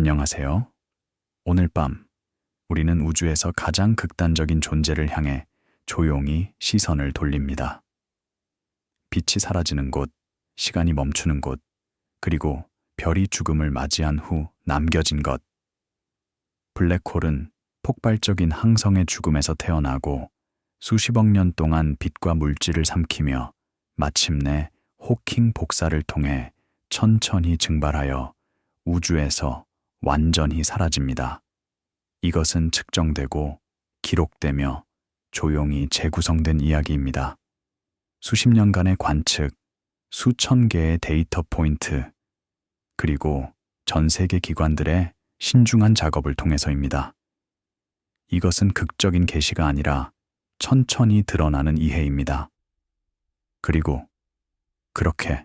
안녕하세요. 오늘 밤 우리는 우주에서 가장 극단적인 존재를 향해 조용히 시선을 돌립니다. 빛이 사라지는 곳, 시간이 멈추는 곳, 그리고 별이 죽음을 맞이한 후 남겨진 것. 블랙홀은 폭발적인 항성의 죽음에서 태어나고 수십억 년 동안 빛과 물질을 삼키며 마침내 호킹 복사를 통해 천천히 증발하여 우주에서 완전히 사라집니다. 이것은 측정되고 기록되며 조용히 재구성된 이야기입니다. 수십 년간의 관측, 수천 개의 데이터 포인트, 그리고 전 세계 기관들의 신중한 작업을 통해서입니다. 이것은 극적인 계시가 아니라 천천히 드러나는 이해입니다. 그리고 그렇게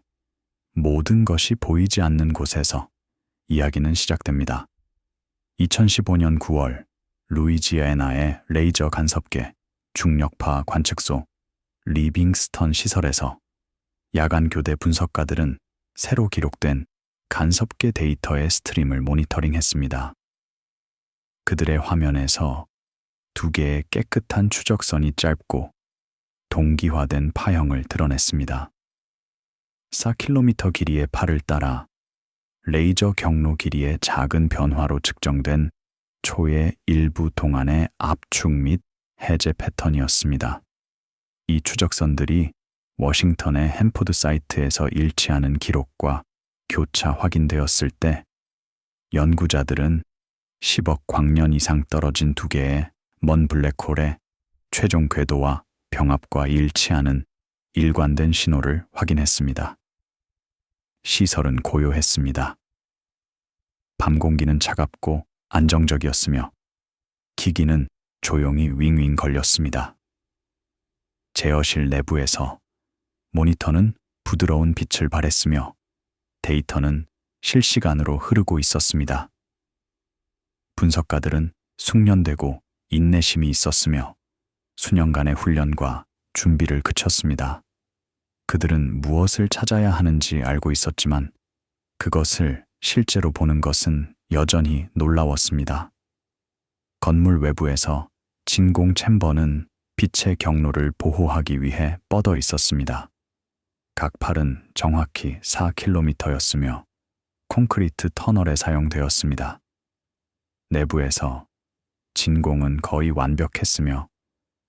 모든 것이 보이지 않는 곳에서 이야기는 시작됩니다. 2015년 9월 루이지애나의 레이저 간섭계 중력파 관측소 리빙스턴 시설에서 야간 교대 분석가들은 새로 기록된 간섭계 데이터의 스트림을 모니터링했습니다. 그들의 화면에서 두 개의 깨끗한 추적선이 짧고 동기화된 파형을 드러냈습니다. 4km 길이의 팔을 따라 레이저 경로 길이의 작은 변화로 측정된 초의 일부 동안의 압축 및 해제 패턴이었습니다. 이 추적선들이 워싱턴의 햄포드 사이트에서 일치하는 기록과 교차 확인되었을 때 연구자들은 10억 광년 이상 떨어진 두 개의 먼 블랙홀의 최종 궤도와 병합과 일치하는 일관된 신호를 확인했습니다. 시설은 고요했습니다. 밤 공기는 차갑고 안정적이었으며 기기는 조용히 윙윙 걸렸습니다. 제어실 내부에서 모니터는 부드러운 빛을 발했으며 데이터는 실시간으로 흐르고 있었습니다. 분석가들은 숙련되고 인내심이 있었으며 수년간의 훈련과 준비를 그쳤습니다. 그들은 무엇을 찾아야 하는지 알고 있었지만 그것을 실제로 보는 것은 여전히 놀라웠습니다. 건물 외부에서 진공 챔버는 빛의 경로를 보호하기 위해 뻗어 있었습니다. 각 팔은 정확히 4km였으며 콘크리트 터널에 사용되었습니다. 내부에서 진공은 거의 완벽했으며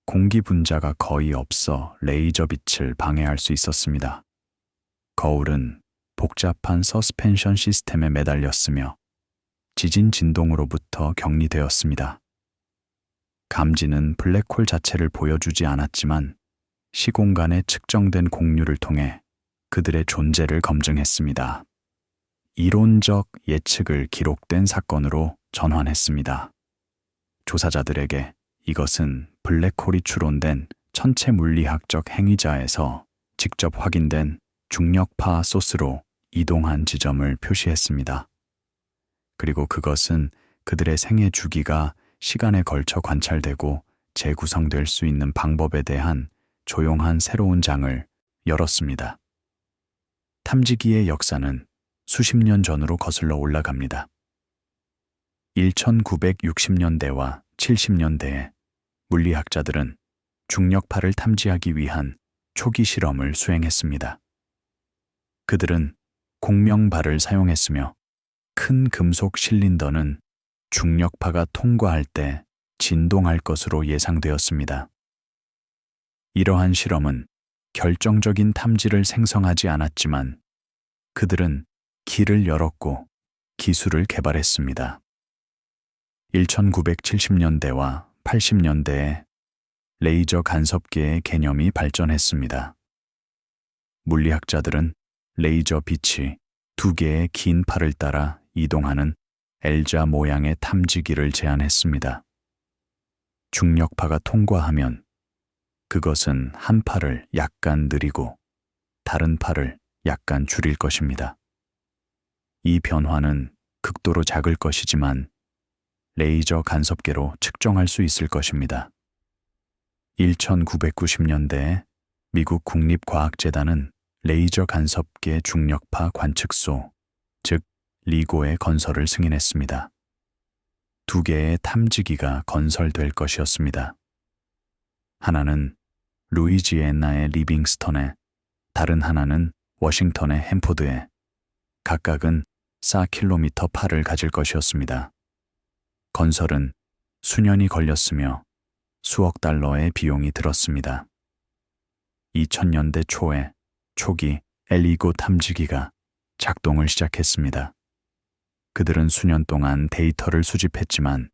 공기 분자가 거의 없어 레이저 빛을 방해할 수 있었습니다. 거울은 복잡한 서스펜션 시스템에 매달렸으며 지진 진동으로부터 격리되었습니다. 감지는 블랙홀 자체를 보여주지 않았지만 시공간의 측정된 공류를 통해 그들의 존재를 검증했습니다. 이론적 예측을 기록된 사건으로 전환했습니다. 조사자들에게 이것은 블랙홀이 추론된 천체 물리학적 행위자에서 직접 확인된 중력파 소스로 이동한 지점을 표시했습니다. 그리고 그것은 그들의 생애 주기가 시간에 걸쳐 관찰되고 재구성될 수 있는 방법에 대한 조용한 새로운 장을 열었습니다. 탐지기의 역사는 수십 년 전으로 거슬러 올라갑니다. 1960년대와 70년대에 물리학자들은 중력파를 탐지하기 위한 초기 실험을 수행했습니다. 그들은 공명발을 사용했으며 큰 금속 실린더는 중력파가 통과할 때 진동할 것으로 예상되었습니다. 이러한 실험은 결정적인 탐지를 생성하지 않았지만 그들은 길을 열었고 기술을 개발했습니다. 1970년대와 80년대에 레이저 간섭계의 개념이 발전했습니다. 물리학자들은 레이저 빛이 두 개의 긴 팔을 따라 이동하는 엘자 모양의 탐지기를 제안했습니다. 중력파가 통과하면 그것은 한 팔을 약간 느리고 다른 팔을 약간 줄일 것입니다. 이 변화는 극도로 작을 것이지만 레이저 간섭계로 측정할 수 있을 것입니다. 1990년대에 미국 국립과학재단은 레이저 간섭계 중력파 관측소, 즉 리고의 건설을 승인했습니다. 2개의 탐지기가 건설될 것이었습니다. 하나는 루이지애나의 리빙스턴에, 다른 하나는 워싱턴의 햄포드에, 각각은 4km 팔을 가질 것이었습니다. 건설은 수년이 걸렸으며 수억 달러의 비용이 들었습니다. 2000년대 초에 초기 엘리고 탐지기가 작동을 시작했습니다. 그들은 수년 동안 데이터를 수집했지만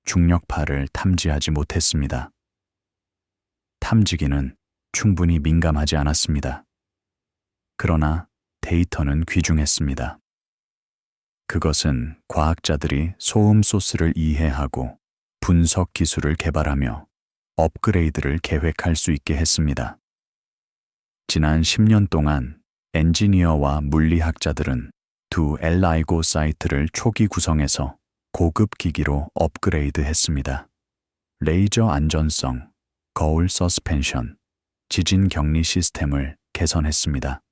중력파를 탐지하지 못했습니다. 탐지기는 충분히 민감하지 않았습니다. 그러나 데이터는 귀중했습니다. 그것은 과학자들이 소음 소스를 이해하고 분석 기술을 개발하며 업그레이드를 계획할 수 있게 했습니다. 지난 10년 동안 엔지니어와 물리학자들은 2 엘라이고 사이트를 초기 구성해서 고급 기기로 업그레이드 했습니다. 레이저 안전성, 거울 서스펜션, 지진 격리 시스템을 개선했습니다.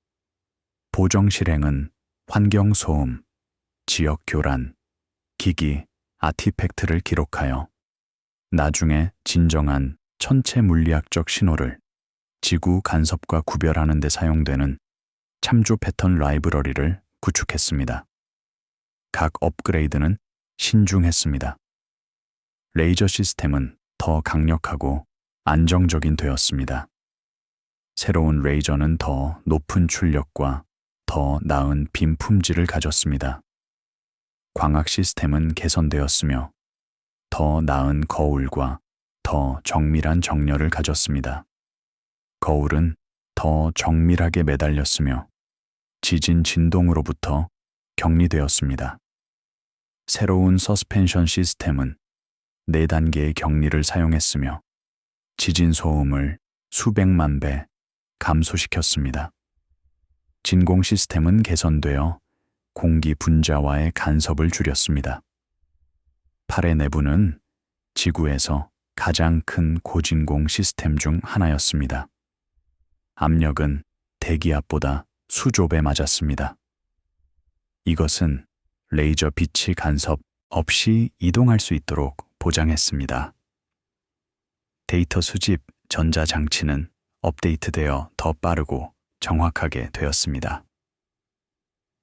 보정 실행은 환경 소음, 지역 교란, 기기, 아티팩트를 기록하여 나중에 진정한 천체 물리학적 신호를 지구 간섭과 구별하는 데 사용되는 참조 패턴 라이브러리를 구축했습니다. 각 업그레이드는 신중했습니다. 레이저 시스템은 더 강력하고 안정적인 되었습니다. 새로운 레이저는 더 높은 출력과 더 나은 빔 품질을 가졌습니다. 광학 시스템은 개선되었으며 더 나은 거울과 더 정밀한 정렬을 가졌습니다. 거울은 더 정밀하게 매달렸으며 지진 진동으로부터 격리되었습니다. 새로운 서스펜션 시스템은 4단계의 격리를 사용했으며 지진 소음을 수백만 배 감소시켰습니다. 진공 시스템은 개선되어 공기 분자와의 간섭을 줄였습니다. 팔의 내부는 지구에서 가장 큰 고진공 시스템 중 하나였습니다. 압력은 대기압보다 수조 배 맞았습니다. 이것은 레이저 빛이 간섭 없이 이동할 수 있도록 보장했습니다. 데이터 수집 전자장치는 업데이트되어 더 빠르고 정확하게 되었습니다.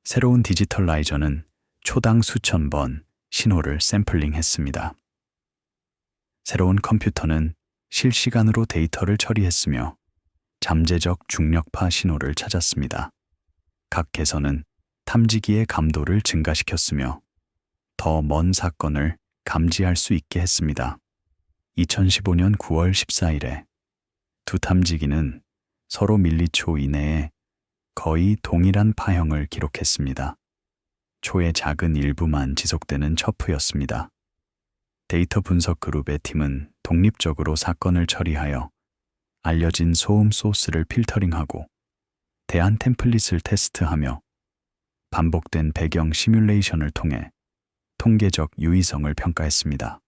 새로운 디지털 라이저는 초당 수천 번 신호를 샘플링했습니다. 새로운 컴퓨터는 실시간으로 데이터를 처리했으며 잠재적 중력파 신호를 찾았습니다. 각 개선은 탐지기의 감도를 증가시켰으며 더 먼 사건을 감지할 수 있게 했습니다. 2015년 9월 14일에 2 탐지기는 서로 밀리초 이내에 거의 동일한 파형을 기록했습니다. 초의 작은 일부만 지속되는 첩프였습니다. 데이터 분석 그룹의 팀은 독립적으로 사건을 처리하여 알려진 소음 소스를 필터링하고 대안 템플릿을 테스트하며 반복된 배경 시뮬레이션을 통해 통계적 유의성을 평가했습니다.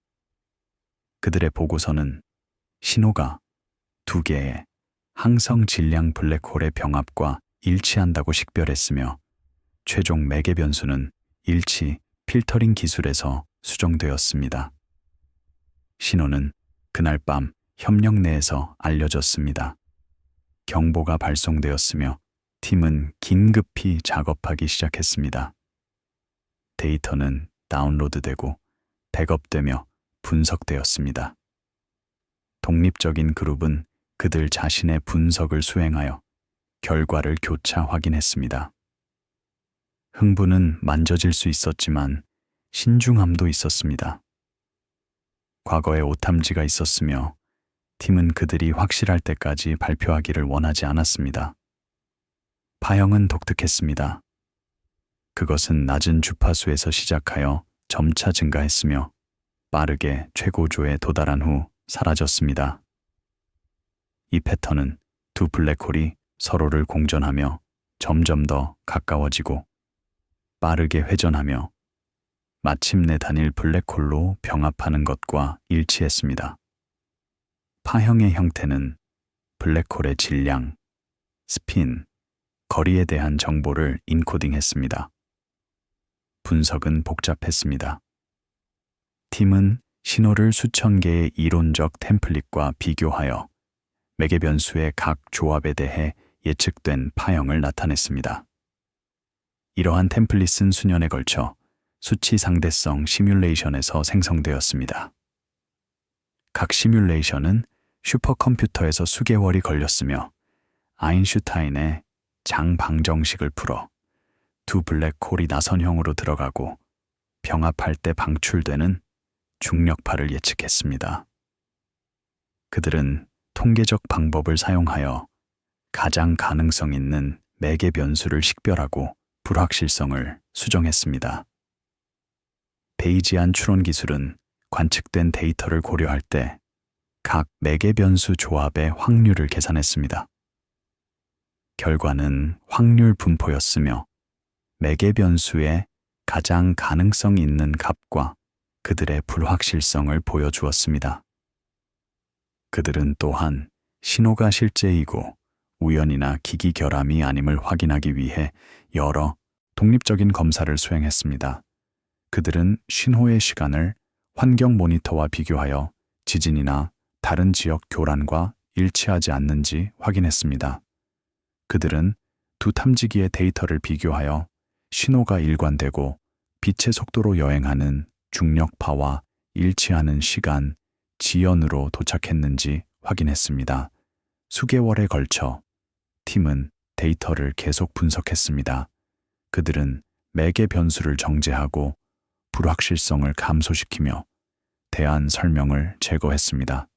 그들의 보고서는 신호가 2개의 항성 질량 블랙홀의 병합과 일치한다고 식별했으며 최종 매개 변수는 일치 필터링 기술에서 수정되었습니다. 신호는 그날 밤 협력 내에서 알려졌습니다. 경보가 발송되었으며 팀은 긴급히 작업하기 시작했습니다. 데이터는 다운로드되고 백업되며 분석되었습니다. 독립적인 그룹은 그들 자신의 분석을 수행하여 결과를 교차 확인했습니다. 흥분은 만져질 수 있었지만 신중함도 있었습니다. 과거에 오탐지가 있었으며 팀은 그들이 확실할 때까지 발표하기를 원하지 않았습니다. 파형은 독특했습니다. 그것은 낮은 주파수에서 시작하여 점차 증가했으며 빠르게 최고조에 도달한 후 사라졌습니다. 이 패턴은 2 블랙홀이 서로를 공전하며 점점 더 가까워지고 빠르게 회전하며 마침내 단일 블랙홀로 병합하는 것과 일치했습니다. 파형의 형태는 블랙홀의 질량, 스핀, 거리에 대한 정보를 인코딩했습니다. 분석은 복잡했습니다. 팀은 신호를 수천 개의 이론적 템플릿과 비교하여 매개 변수의 각 조합에 대해 예측된 파형을 나타냈습니다. 이러한 템플릿은 수년에 걸쳐 수치 상대성 시뮬레이션에서 생성되었습니다. 각 시뮬레이션은 슈퍼컴퓨터에서 수개월이 걸렸으며 아인슈타인의 장방정식을 풀어 두 블랙홀이 나선형으로 들어가고 병합할 때 방출되는 중력파를 예측했습니다. 그들은 통계적 방법을 사용하여 가장 가능성 있는 매개 변수를 식별하고 불확실성을 수정했습니다. 베이지안 추론 기술은 관측된 데이터를 고려할 때 각 매개 변수 조합의 확률을 계산했습니다. 결과는 확률 분포였으며 매개 변수의 가장 가능성 있는 값과 그들의 불확실성을 보여주었습니다. 그들은 또한 신호가 실제이고 우연이나 기기 결함이 아님을 확인하기 위해 여러 독립적인 검사를 수행했습니다. 그들은 신호의 시간을 환경 모니터와 비교하여 지진이나 다른 지역 교란과 일치하지 않는지 확인했습니다. 그들은 두 탐지기의 데이터를 비교하여 신호가 일관되고 빛의 속도로 여행하는 중력파와 일치하는 시간, 지연으로 도착했는지 확인했습니다. 수개월에 걸쳐 팀은 데이터를 계속 분석했습니다. 그들은 매개 변수를 정제하고 불확실성을 감소시키며 대안 설명을 제거했습니다.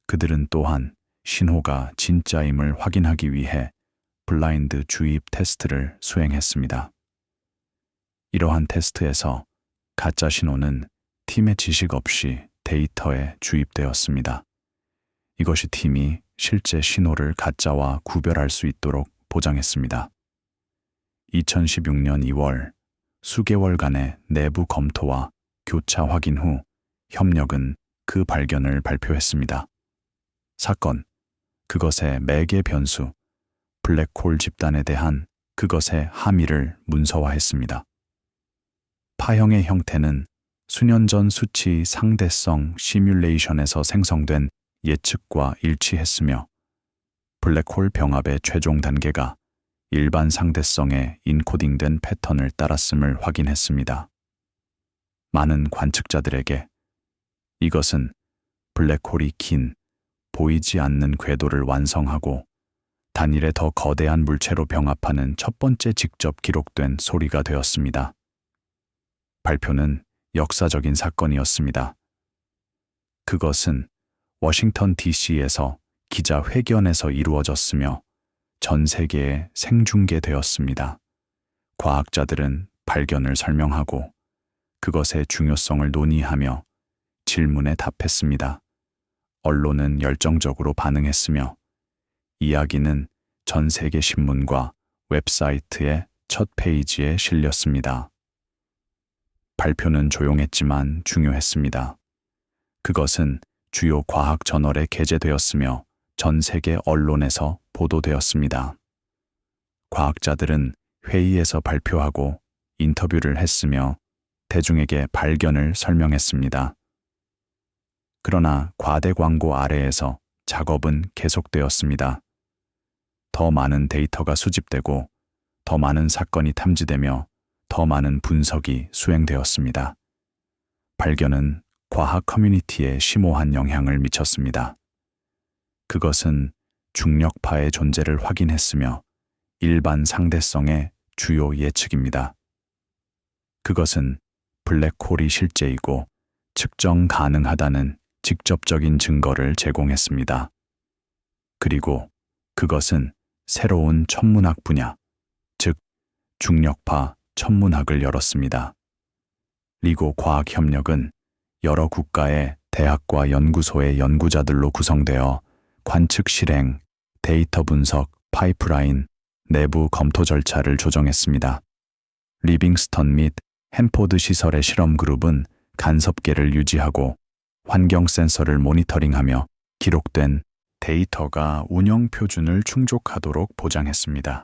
그들은 또한 신호가 진짜임을 확인하기 위해 블라인드 주입 테스트를 수행했습니다. 이러한 테스트에서 가짜 신호는 팀의 지식 없이 데이터에 주입되었습니다. 이것이 팀이 실제 신호를 가짜와 구별할 수 있도록 보장했습니다. 2016년 2월 수개월간의 내부 검토와 교차 확인 후 협력은 그 발견을 발표했습니다. 사건, 그것의 매개 변수, 블랙홀 집단에 대한 그것의 함의를 문서화했습니다. 파형의 형태는 수년 전 수치 상대성 시뮬레이션에서 생성된 예측과 일치했으며 블랙홀 병합의 최종 단계가 일반 상대성에 인코딩된 패턴을 따랐음을 확인했습니다. 많은 관측자들에게 이것은 블랙홀이 긴, 보이지 않는 궤도를 완성하고 단일에 더 거대한 물체로 병합하는 첫 번째 직접 기록된 소리가 되었습니다. 발표는 역사적인 사건이었습니다. 그것은 워싱턴 DC에서 기자회견에서 이루어졌으며 전 세계에 생중계되었습니다. 과학자들은 발견을 설명하고 그것의 중요성을 논의하며 질문에 답했습니다. 언론은 열정적으로 반응했으며 이야기는 전 세계 신문과 웹사이트의 첫 페이지에 실렸습니다. 발표는 조용했지만 중요했습니다. 그것은 주요 과학 저널에 게재되었으며 전 세계 언론에서 보도되었습니다. 과학자들은 회의에서 발표하고 인터뷰를 했으며 대중에게 발견을 설명했습니다. 그러나 과대 광고 아래에서 작업은 계속되었습니다. 더 많은 데이터가 수집되고 더 많은 사건이 탐지되며 더 많은 분석이 수행되었습니다. 발견은 과학 커뮤니티에 심오한 영향을 미쳤습니다. 그것은 중력파의 존재를 확인했으며 일반 상대성의 주요 예측입니다. 그것은 블랙홀이 실제이고 측정 가능하다는 직접적인 증거를 제공했습니다. 그리고 그것은 새로운 천문학 분야, 즉 중력파 천문학을 열었습니다. 리고 과학협력은 여러 국가의 대학과 연구소의 연구자들로 구성되어 관측 실행, 데이터 분석, 파이프라인, 내부 검토 절차를 조정했습니다. 리빙스턴 및 햄포드 시설의 실험 그룹은 간섭계를 유지하고 환경 센서를 모니터링하며 기록된 데이터가 운영 표준을 충족하도록 보장했습니다.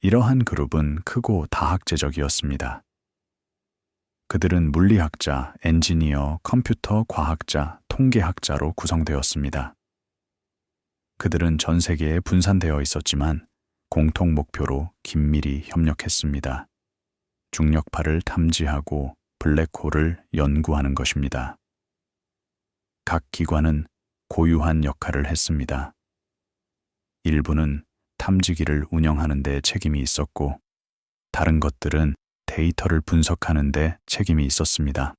이러한 그룹은 크고 다학제적이었습니다. 그들은 물리학자, 엔지니어, 컴퓨터 과학자, 통계학자로 구성되었습니다. 그들은 전 세계에 분산되어 있었지만 공통 목표로 긴밀히 협력했습니다. 중력파를 탐지하고 블랙홀을 연구하는 것입니다. 각 기관은 고유한 역할을 했습니다. 일부는 탐지기를 운영하는 데 책임이 있었고, 다른 것들은 데이터를 분석하는 데 책임이 있었습니다.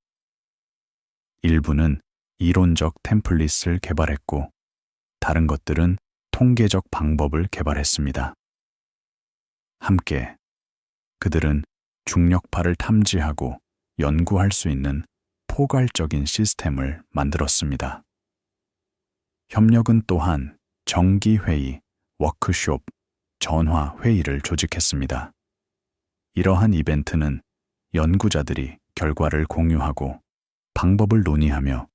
일부는 이론적 템플릿을 개발했고, 다른 것들은 통계적 방법을 개발했습니다. 함께 그들은 중력파를 탐지하고 연구할 수 있는 포괄적인 시스템을 만들었습니다. 협력은 또한 정기회의, 워크숍, 전화회의를 조직했습니다. 이러한 이벤트는 연구자들이 결과를 공유하고 방법을 논의하며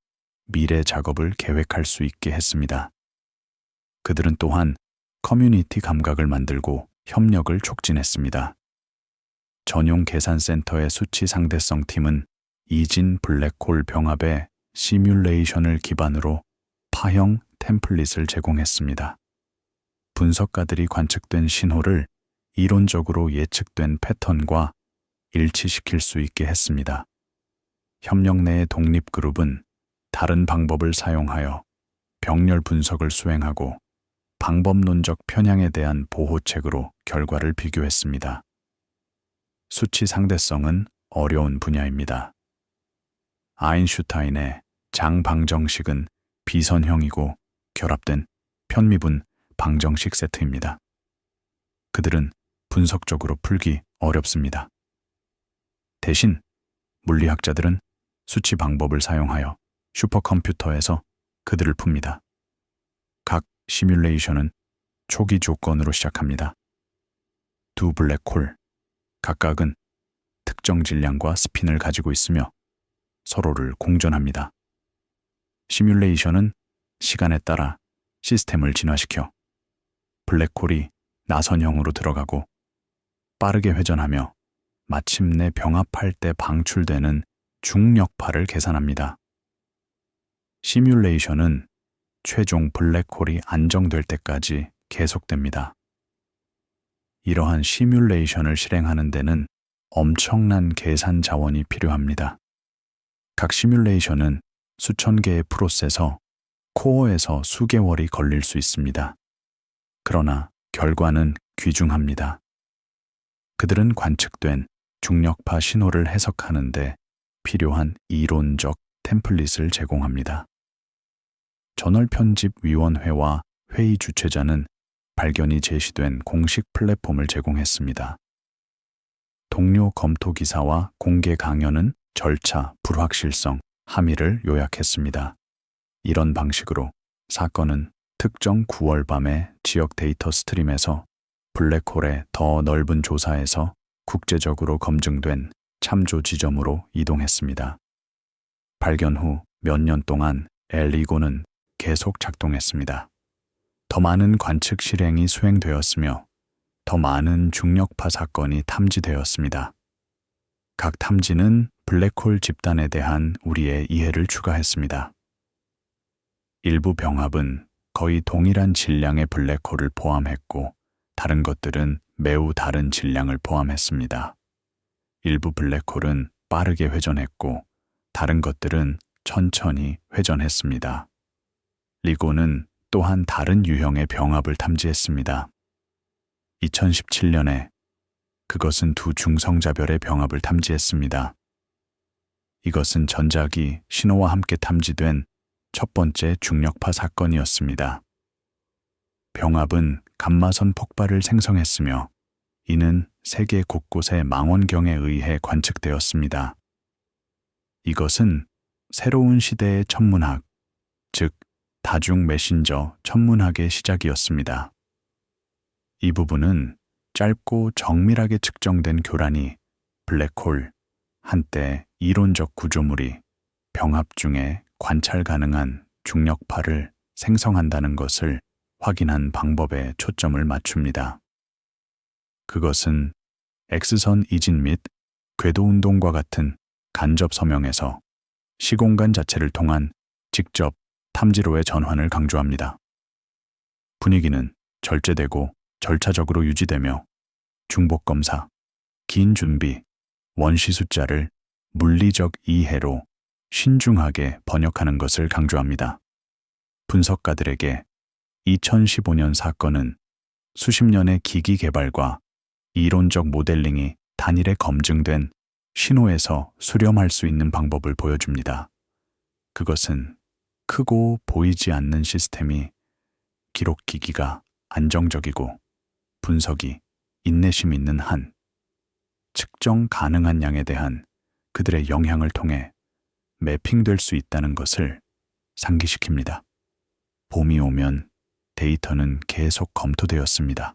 미래 작업을 계획할 수 있게 했습니다. 그들은 또한 커뮤니티 감각을 만들고 협력을 촉진했습니다. 전용 계산센터의 수치 상대성 팀은 이진 블랙홀 병합의 시뮬레이션을 기반으로 파형 템플릿을 제공했습니다. 분석가들이 관측된 신호를 이론적으로 예측된 패턴과 일치시킬 수 있게 했습니다. 협력 내의 독립그룹은 다른 방법을 사용하여 병렬 분석을 수행하고 방법론적 편향에 대한 보호책으로 결과를 비교했습니다. 수치 상대성은 어려운 분야입니다. 아인슈타인의 장방정식은 비선형이고 결합된 편미분 방정식 세트입니다. 그들은 분석적으로 풀기 어렵습니다. 대신 물리학자들은 수치 방법을 사용하여 슈퍼컴퓨터에서 그들을 풉니다. 각 시뮬레이션은 초기 조건으로 시작합니다. 두 블랙홀, 각각은 특정 질량과 스핀을 가지고 있으며 서로를 공존합니다. 시뮬레이션은 시간에 따라 시스템을 진화시켜 블랙홀이 나선형으로 들어가고 빠르게 회전하며 마침내 병합할 때 방출되는 중력파를 계산합니다. 시뮬레이션은 최종 블랙홀이 안정될 때까지 계속됩니다. 이러한 시뮬레이션을 실행하는 데는 엄청난 계산 자원이 필요합니다. 각 시뮬레이션은 수천 개의 프로세서, 코어에서 수개월이 걸릴 수 있습니다. 그러나 결과는 귀중합니다. 그들은 관측된 중력파 신호를 해석하는 데 필요한 이론적 템플릿을 제공합니다. 저널편집위원회와 회의 주최자는 발견이 제시된 공식 플랫폼을 제공했습니다. 동료 검토 기사와 공개 강연은 절차, 불확실성, 함의를 요약했습니다. 이런 방식으로 사건은 특정 9월 밤에 지역 데이터 스트림에서 블랙홀의 더 넓은 조사에서 국제적으로 검증된 참조 지점으로 이동했습니다. 발견 후 몇 년 동안 엘리고는 계속 작동했습니다. 더 많은 관측 실행이 수행되었으며 더 많은 중력파 사건이 탐지되었습니다. 각 탐지는 블랙홀 집단에 대한 우리의 이해를 추가했습니다. 일부 병합은 거의 동일한 질량의 블랙홀을 포함했고 다른 것들은 매우 다른 질량을 포함했습니다. 일부 블랙홀은 빠르게 회전했고 다른 것들은 천천히 회전했습니다. 리고는 또한 다른 유형의 병합을 탐지했습니다. 2017년에 그것은 두 중성자별의 병합을 탐지했습니다. 이것은 전자기 신호와 함께 탐지된 첫 번째 중력파 사건이었습니다. 병합은 감마선 폭발을 생성했으며 이는 세계 곳곳의 망원경에 의해 관측되었습니다. 이것은 새로운 시대의 천문학, 즉 다중 메신저 천문학의 시작이었습니다. 이 부분은 짧고 정밀하게 측정된 교란이 블랙홀, 한때 이론적 구조물이 병합 중에 관찰 가능한 중력파를 생성한다는 것을 확인한 방법에 초점을 맞춥니다. 그것은 X선 이진 및 궤도 운동과 같은 간접 서명에서 시공간 자체를 통한 직접 탐지로의 전환을 강조합니다. 분위기는 절제되고 절차적으로 유지되며 중복 검사, 긴 준비, 원시 숫자를 물리적 이해로 신중하게 번역하는 것을 강조합니다. 분석가들에게 2015년 사건은 수십 년의 기기 개발과 이론적 모델링이 단일에 검증된 신호에서 수렴할 수 있는 방법을 보여줍니다. 그것은 크고 보이지 않는 시스템이 기록 기기가 안정적이고 분석이 인내심 있는 한 측정 가능한 양에 대한 그들의 영향을 통해 매핑될 수 있다는 것을 상기시킵니다. 봄이 오면 데이터는 계속 검토되었습니다.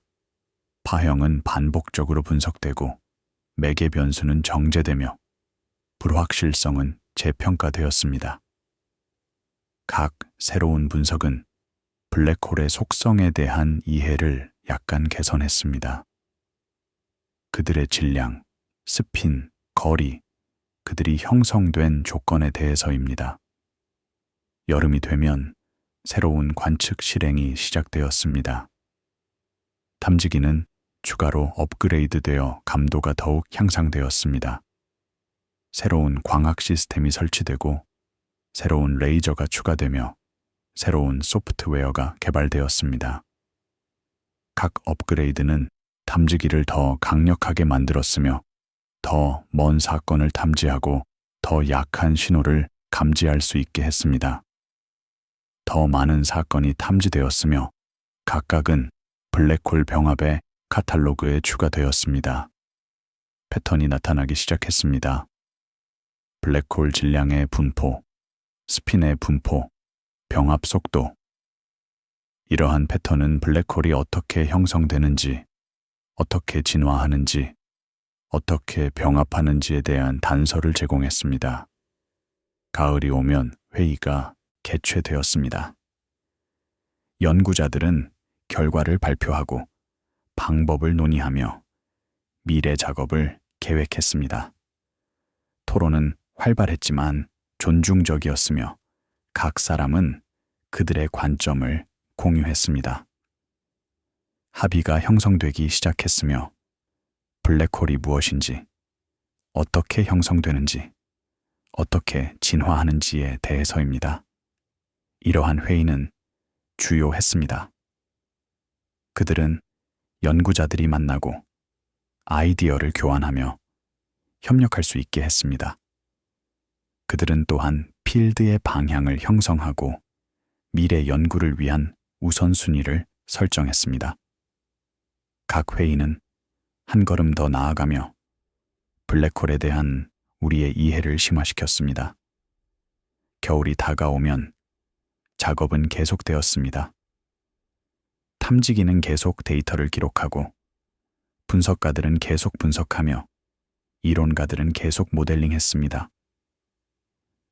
파형은 반복적으로 분석되고 매개 변수는 정제되며 불확실성은 재평가되었습니다. 각 새로운 분석은 블랙홀의 속성에 대한 이해를 약간 개선했습니다. 그들의 질량, 스핀, 거리, 그들이 형성된 조건에 대해서입니다. 여름이 되면 새로운 관측 실행이 시작되었습니다. 탐지기는 추가로 업그레이드되어 감도가 더욱 향상되었습니다. 새로운 광학 시스템이 설치되고 새로운 레이저가 추가되며 새로운 소프트웨어가 개발되었습니다. 각 업그레이드는 탐지기를 더 강력하게 만들었으며 더 먼 사건을 탐지하고 더 약한 신호를 감지할 수 있게 했습니다. 더 많은 사건이 탐지되었으며 각각은 블랙홀 병합의 카탈로그에 추가되었습니다. 패턴이 나타나기 시작했습니다. 블랙홀 질량의 분포, 스핀의 분포, 병합 속도. 이러한 패턴은 블랙홀이 어떻게 형성되는지, 어떻게 진화하는지, 어떻게 병합하는지에 대한 단서를 제공했습니다. 가을이 오면 회의가 개최되었습니다. 연구자들은 결과를 발표하고 방법을 논의하며 미래 작업을 계획했습니다. 토론은 활발했지만 존중적이었으며 각 사람은 그들의 관점을 공유했습니다. 합의가 형성되기 시작했으며 블랙홀이 무엇인지, 어떻게 형성되는지, 어떻게 진화하는지에 대해서입니다. 이러한 회의는 주요했습니다. 그들은 연구자들이 만나고 아이디어를 교환하며 협력할 수 있게 했습니다. 그들은 또한 필드의 방향을 형성하고 미래 연구를 위한 우선순위를 설정했습니다. 각 회의는 한 걸음 더 나아가며 블랙홀에 대한 우리의 이해를 심화시켰습니다. 겨울이 다가오면 작업은 계속되었습니다. 탐지기는 계속 데이터를 기록하고 분석가들은 계속 분석하며 이론가들은 계속 모델링했습니다.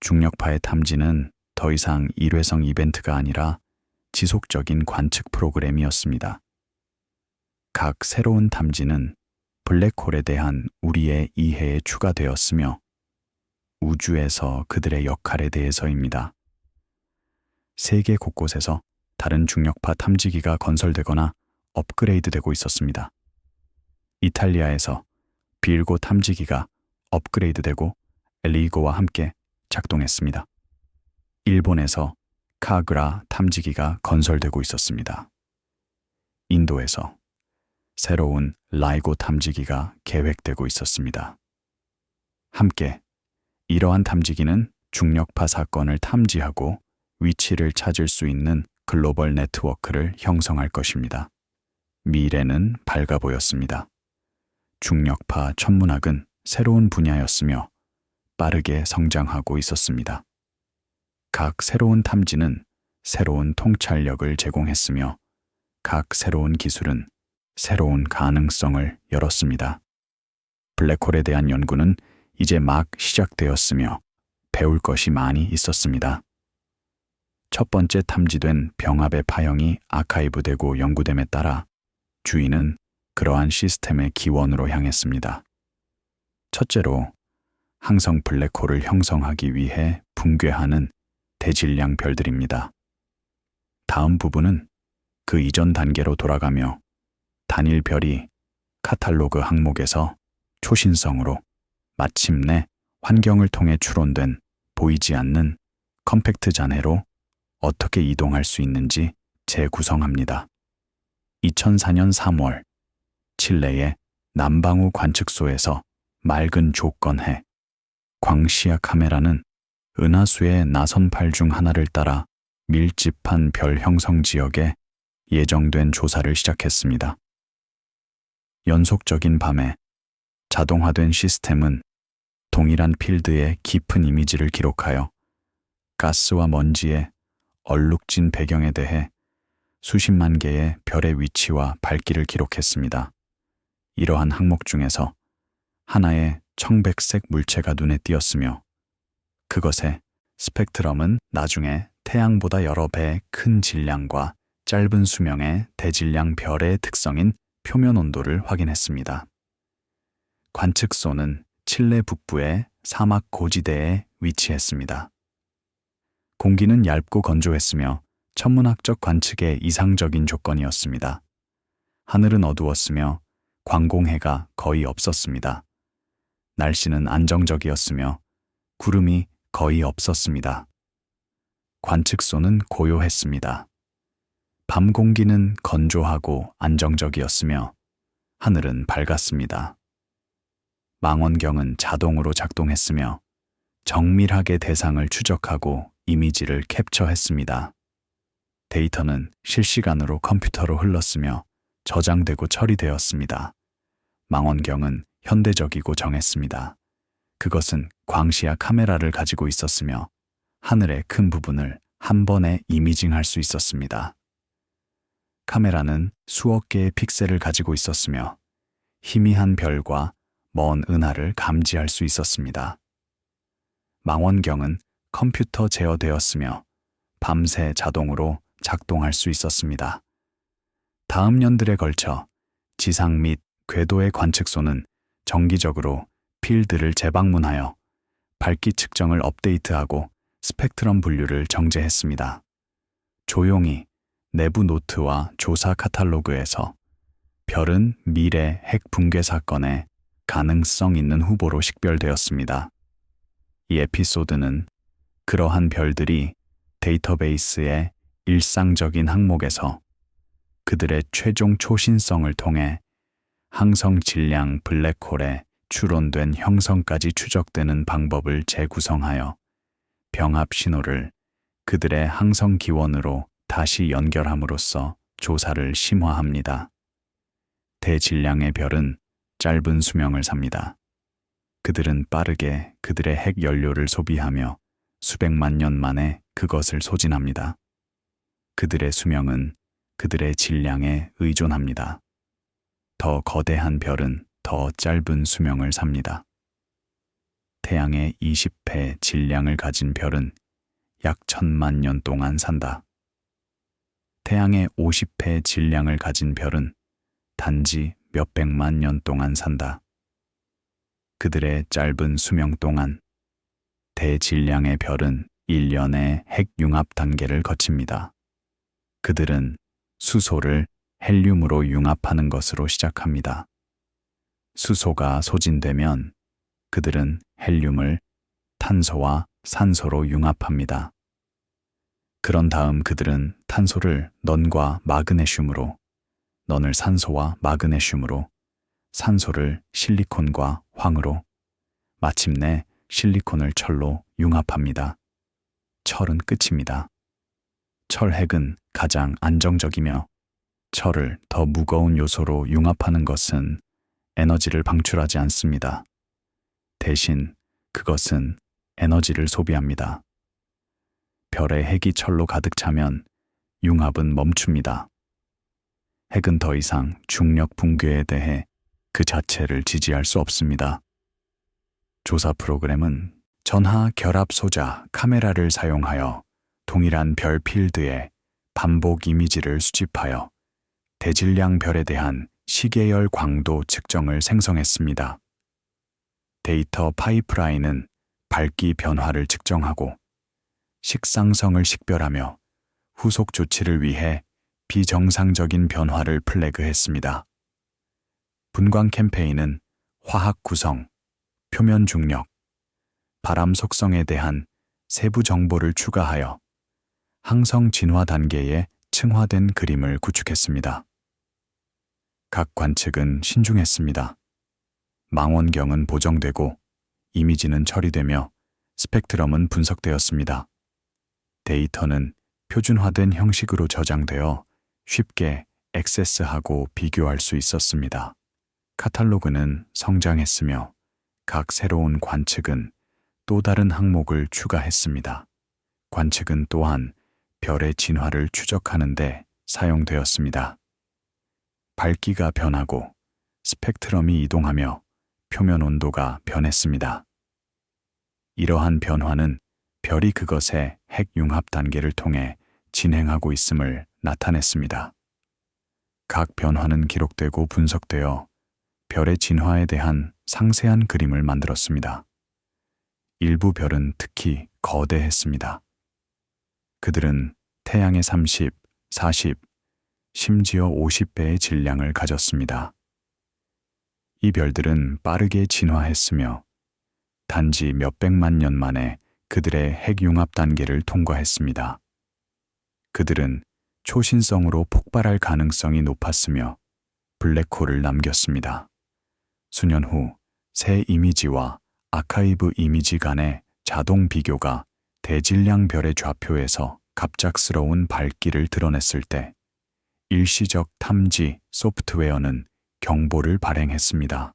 중력파의 탐지는 더 이상 일회성 이벤트가 아니라 지속적인 관측 프로그램이었습니다. 각 새로운 탐지는 블랙홀에 대한 우리의 이해에 추가되었으며 우주에서 그들의 역할에 대해서입니다. 세계 곳곳에서 다른 중력파 탐지기가 건설되거나 업그레이드되고 있었습니다. 이탈리아에서 빌고 탐지기가 업그레이드되고 엘리고와 함께 작동했습니다. 일본에서 카그라 탐지기가 건설되고 있었습니다. 인도에서 새로운 라이고 탐지기가 계획되고 있었습니다. 함께 이러한 탐지기는 중력파 사건을 탐지하고 위치를 찾을 수 있는 글로벌 네트워크를 형성할 것입니다. 미래는 밝아 보였습니다. 중력파 천문학은 새로운 분야였으며 빠르게 성장하고 있었습니다. 각 새로운 탐지는 새로운 통찰력을 제공했으며 각 새로운 기술은 새로운 가능성을 열었습니다. 블랙홀에 대한 연구는 이제 막 시작되었으며 배울 것이 많이 있었습니다. 첫 번째 탐지된 병합의 파형이 아카이브되고 연구됨에 따라 주인은 그러한 시스템의 기원으로 향했습니다. 첫째로, 항성 블랙홀을 형성하기 위해 붕괴하는 대질량 별들입니다. 다음 부분은 그 이전 단계로 돌아가며 단일 별이 카탈로그 항목에서 초신성으로 마침내 환경을 통해 추론된 보이지 않는 컴팩트 잔해로 어떻게 이동할 수 있는지 재구성합니다. 2004년 3월, 칠레의 남방우 관측소에서 맑은 조건해 광시야 카메라는 은하수의 나선팔 중 하나를 따라 밀집한 별 형성 지역에 예정된 조사를 시작했습니다. 연속적인 밤에 자동화된 시스템은 동일한 필드의 깊은 이미지를 기록하여 가스와 먼지의 얼룩진 배경에 대해 수십만 개의 별의 위치와 밝기를 기록했습니다. 이러한 항목 중에서 하나의 청백색 물체가 눈에 띄었으며 그것의 스펙트럼은 나중에 태양보다 여러 배 큰 질량과 짧은 수명의 대질량 별의 특성인 표면 온도를 확인했습니다. 관측소는 칠레 북부의 사막 고지대에 위치했습니다. 공기는 얇고 건조했으며 천문학적 관측에 이상적인 조건이었습니다. 하늘은 어두웠으며 광공해가 거의 없었습니다. 날씨는 안정적이었으며 구름이 거의 없었습니다. 관측소는 고요했습니다. 밤 공기는 건조하고 안정적이었으며 하늘은 밝았습니다. 망원경은 자동으로 작동했으며 정밀하게 대상을 추적하고 이미지를 캡처했습니다. 데이터는 실시간으로 컴퓨터로 흘렀으며 저장되고 처리되었습니다. 망원경은 현대적이고 정했습니다. 그것은 광시야 카메라를 가지고 있었으며 하늘의 큰 부분을 한 번에 이미징할 수 있었습니다. 카메라는 수억 개의 픽셀을 가지고 있었으며 희미한 별과 먼 은하를 감지할 수 있었습니다. 망원경은 컴퓨터 제어되었으며 밤새 자동으로 작동할 수 있었습니다. 다음 년들에 걸쳐 지상 및 궤도의 관측소는 정기적으로 필드를 재방문하여 밝기 측정을 업데이트하고 스펙트럼 분류를 정제했습니다. 조용히 내부 노트와 조사 카탈로그에서 별은 미래 핵 붕괴 사건의 가능성 있는 후보로 식별되었습니다. 이 에피소드는 그러한 별들이 데이터베이스의 일상적인 항목에서 그들의 최종 초신성을 통해 항성 질량 블랙홀의 추론된 형성까지 추적되는 방법을 재구성하여 병합 신호를 그들의 항성 기원으로 다시 연결함으로써 조사를 심화합니다. 대질량의 별은 짧은 수명을 삽니다. 그들은 빠르게 그들의 핵 연료를 소비하며 수백만 년 만에 그것을 소진합니다. 그들의 수명은 그들의 질량에 의존합니다. 더 거대한 별은 더 짧은 수명을 삽니다. 태양의 20배 질량을 가진 별은 약 1000만 년 동안 산다. 태양의 50배 질량을 가진 별은 단지 몇백만 년 동안 산다. 그들의 짧은 수명 동안 대질량의 별은 1년의 핵융합 단계를 거칩니다. 그들은 수소를 헬륨으로 융합하는 것으로 시작합니다. 수소가 소진되면 그들은 헬륨을 탄소와 산소로 융합합니다. 그런 다음 그들은 탄소를 넌과 마그네슘으로, 넌을 산소와 마그네슘으로, 산소를 실리콘과 황으로, 마침내 실리콘을 철로 융합합니다. 철은 끝입니다. 철핵은 가장 안정적이며 철을 더 무거운 요소로 융합하는 것은 에너지를 방출하지 않습니다. 대신 그것은 에너지를 소비합니다. 별의 핵이 철로 가득 차면 융합은 멈춥니다. 핵은 더 이상 중력 붕괴에 대해 그 자체를 지지할 수 없습니다. 조사 프로그램은 전하 결합 소자 카메라를 사용하여 동일한 별 필드의 반복 이미지를 수집하여 대질량 별에 대한 시계열 광도 측정을 생성했습니다. 데이터 파이프라인은 밝기 변화를 측정하고 식상성을 식별하며 후속 조치를 위해 비정상적인 변화를 플래그했습니다. 분광 캠페인은 화학 구성, 표면 중력, 바람 속성에 대한 세부 정보를 추가하여 항성 진화 단계의 층화된 그림을 구축했습니다. 각 관측은 신중했습니다. 망원경은 보정되고 이미지는 처리되며 스펙트럼은 분석되었습니다. 데이터는 표준화된 형식으로 저장되어 쉽게 액세스하고 비교할 수 있었습니다. 카탈로그는 성장했으며 각 새로운 관측은 또 다른 항목을 추가했습니다. 관측은 또한 별의 진화를 추적하는 데 사용되었습니다. 밝기가 변하고 스펙트럼이 이동하며 표면 온도가 변했습니다. 이러한 변화는 별이 그것의 핵융합 단계를 통해 진행하고 있음을 나타냈습니다. 각 변화는 기록되고 분석되어 별의 진화에 대한 상세한 그림을 만들었습니다. 일부 별은 특히 거대했습니다. 그들은 태양의 30, 40, 심지어 50배의 질량을 가졌습니다. 이 별들은 빠르게 진화했으며 단지 몇백만 년 만에 그들의 핵융합 단계를 통과했습니다. 그들은 초신성으로 폭발할 가능성이 높았으며 블랙홀을 남겼습니다. 수년 후 새 이미지와 아카이브 이미지 간의 자동 비교가 대질량 별의 좌표에서 갑작스러운 밝기를 드러냈을 때 일시적 탐지 소프트웨어는 경보를 발행했습니다.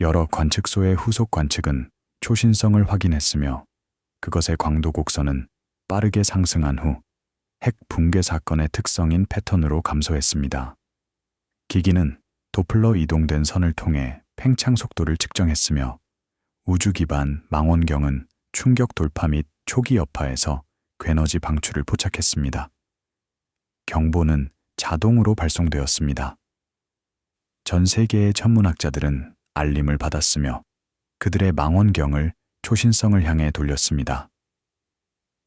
여러 관측소의 후속 관측은 초신성을 확인했으며 그것의 광도 곡선은 빠르게 상승한 후 핵 붕괴 사건의 특성인 패턴으로 감소했습니다. 기기는 도플러 이동된 선을 통해 팽창 속도를 측정했으며 우주 기반 망원경은 충격 돌파 및 초기 여파에서 궤너지 방출을 포착했습니다. 경보는 자동으로 발송되었습니다. 전 세계의 천문학자들은 알림을 받았으며 그들의 망원경을 초신성을 향해 돌렸습니다.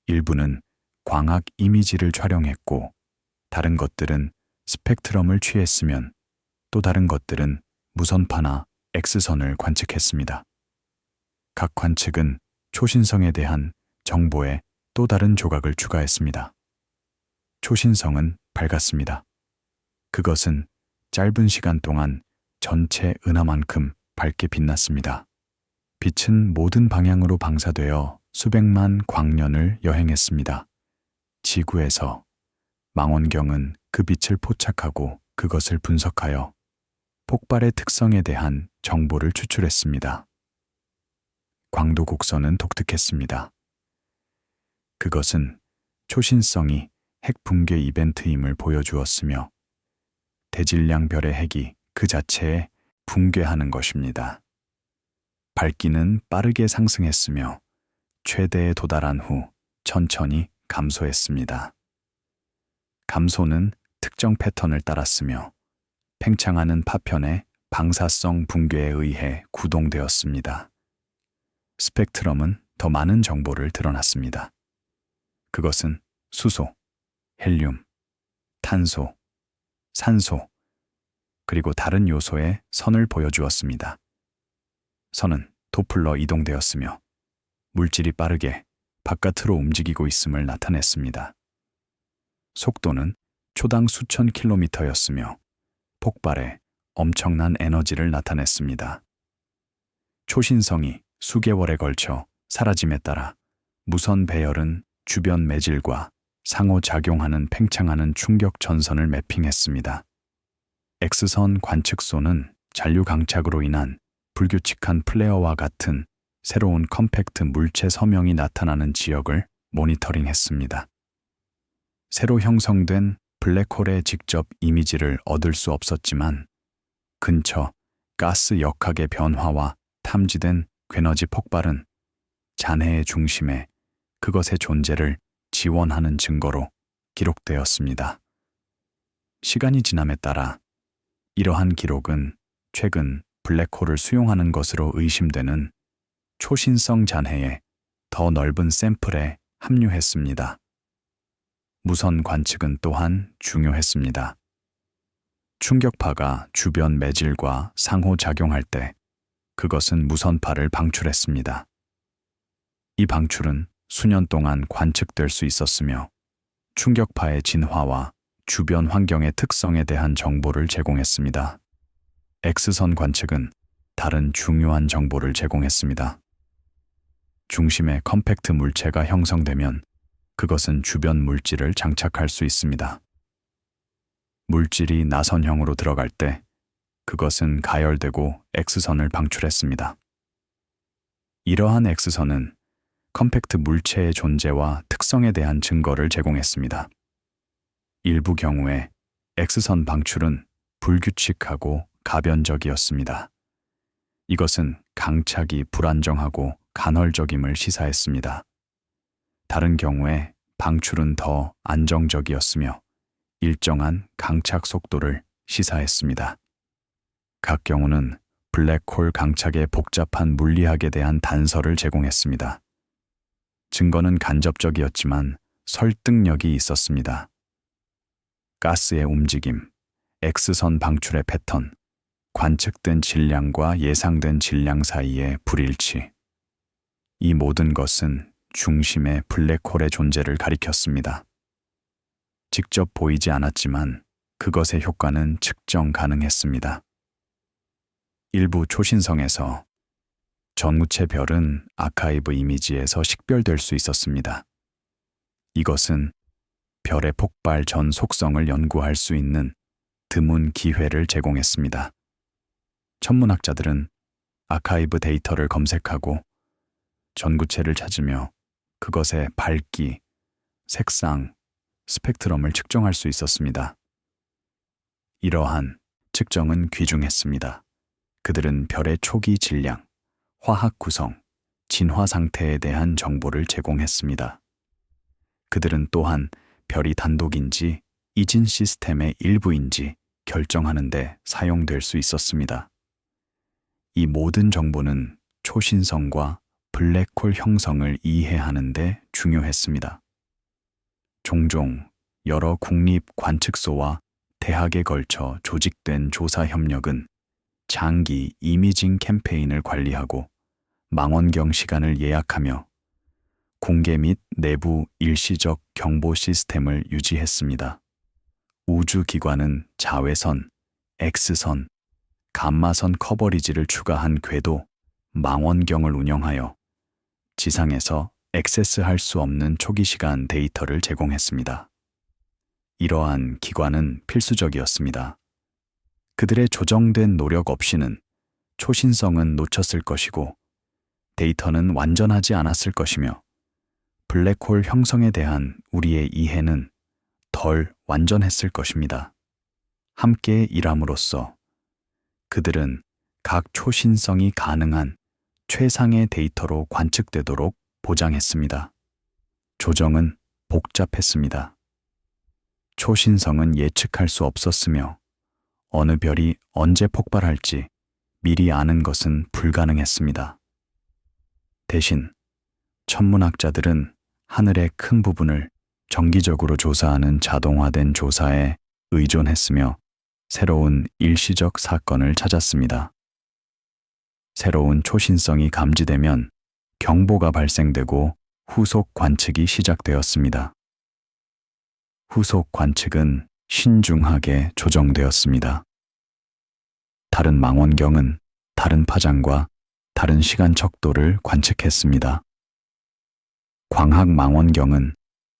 일부는 광학 이미지를 촬영했고 다른 것들은 스펙트럼을 취했으면 또 다른 것들은 무선파나 X선을 관측했습니다. 각 관측은 초신성에 대한 정보에 또 다른 조각을 추가했습니다. 초신성은 밝았습니다. 그것은 짧은 시간 동안 전체 은하만큼 밝게 빛났습니다. 빛은 모든 방향으로 방사되어 수백만 광년을 여행했습니다. 지구에서 망원경은 그 빛을 포착하고 그것을 분석하여 폭발의 특성에 대한 정보를 추출했습니다. 광도 곡선은 독특했습니다. 그것은 초신성이 핵 붕괴 이벤트임을 보여주었으며 대질량 별의 핵이 그 자체에 붕괴하는 것입니다. 밝기는 빠르게 상승했으며 최대에 도달한 후 천천히 감소했습니다. 감소는 특정 패턴을 따랐으며 팽창하는 파편의 방사성 붕괴에 의해 구동되었습니다. 스펙트럼은 더 많은 정보를 드러났습니다. 그것은 수소, 헬륨, 탄소, 산소, 그리고 다른 요소의 선을 보여주었습니다. 선은 도플러 이동되었으며 물질이 빠르게 바깥으로 움직이고 있음을 나타냈습니다. 속도는 초당 수천 킬로미터였으며 폭발에 엄청난 에너지를 나타냈습니다. 초신성이 수개월에 걸쳐 사라짐에 따라 무선 배열은 주변 매질과 상호작용하는 팽창하는 충격 전선을 매핑했습니다. X선 관측소는 잔류 강착으로 인한 불규칙한 플레어와 같은 새로운 컴팩트 물체 서명이 나타나는 지역을 모니터링했습니다. 새로 형성된 블랙홀의 직접 이미지를 얻을 수 없었지만 근처 가스 역학의 변화와 탐지된 궤너지 폭발은 잔해의 중심에 그것의 존재를 지원하는 증거로 기록되었습니다. 시간이 지남에 따라 이러한 기록은 최근 블랙홀을 수용하는 것으로 의심되는 초신성 잔해의 더 넓은 샘플에 합류했습니다. 무선 관측은 또한 중요했습니다. 충격파가 주변 매질과 상호작용할 때 그것은 무선파를 방출했습니다. 이 방출은 수년 동안 관측될 수 있었으며 충격파의 진화와 주변 환경의 특성에 대한 정보를 제공했습니다. X선 관측은 다른 중요한 정보를 제공했습니다. 중심에 컴팩트 물체가 형성되면 그것은 주변 물질을 장착할 수 있습니다. 물질이 나선형으로 들어갈 때 그것은 가열되고 X선을 방출했습니다. 이러한 X선은 컴팩트 물체의 존재와 특성에 대한 증거를 제공했습니다. 일부 경우에 X선 방출은 불규칙하고 가변적이었습니다. 이것은 강착이 불안정하고 간헐적임을 시사했습니다. 다른 경우에 방출은 더 안정적이었으며 일정한 강착 속도를 시사했습니다. 각 경우는 블랙홀 강착의 복잡한 물리학에 대한 단서를 제공했습니다. 증거는 간접적이었지만 설득력이 있었습니다. 가스의 움직임, X선 방출의 패턴, 관측된 질량과 예상된 질량 사이의 불일치. 이 모든 것은 중심의 블랙홀의 존재를 가리켰습니다. 직접 보이지 않았지만 그것의 효과는 측정 가능했습니다. 일부 초신성에서 전구체 별은 아카이브 이미지에서 식별될 수 있었습니다. 이것은 별의 폭발 전 속성을 연구할 수 있는 드문 기회를 제공했습니다. 천문학자들은 아카이브 데이터를 검색하고 전구체를 찾으며 그것의 밝기, 색상, 스펙트럼을 측정할 수 있었습니다. 이러한 측정은 귀중했습니다. 그들은 별의 초기 질량, 화학 구성, 진화 상태에 대한 정보를 제공했습니다. 그들은 또한 별이 단독인지 이진 시스템의 일부인지 결정하는 데 사용될 수 있었습니다. 이 모든 정보는 초신성과 블랙홀 형성을 이해하는 데 중요했습니다. 종종 여러 국립 관측소와 대학에 걸쳐 조직된 조사 협력은 장기 이미징 캠페인을 관리하고 망원경 시간을 예약하며 공개 및 내부 일시적 경보 시스템을 유지했습니다. 우주기관은 자외선, X선, 감마선 커버리지를 추가한 궤도, 망원경을 운영하여 지상에서 액세스할 수 없는 초기 시간 데이터를 제공했습니다. 이러한 기관은 필수적이었습니다. 그들의 조정된 노력 없이는 초신성은 놓쳤을 것이고 데이터는 완전하지 않았을 것이며 블랙홀 형성에 대한 우리의 이해는 덜 완전했을 것입니다. 함께 일함으로써 그들은 각 초신성이 가능한 최상의 데이터로 관측되도록 보장했습니다. 조정은 복잡했습니다. 초신성은 예측할 수 없었으며 어느 별이 언제 폭발할지 미리 아는 것은 불가능했습니다. 대신 천문학자들은 하늘의 큰 부분을 정기적으로 조사하는 자동화된 조사에 의존했으며 새로운 일시적 사건을 찾았습니다. 새로운 초신성이 감지되면 경보가 발생되고 후속 관측이 시작되었습니다. 후속 관측은 신중하게 조정되었습니다. 다른 망원경은 다른 파장과 다른 시간 척도를 관측했습니다. 광학 망원경은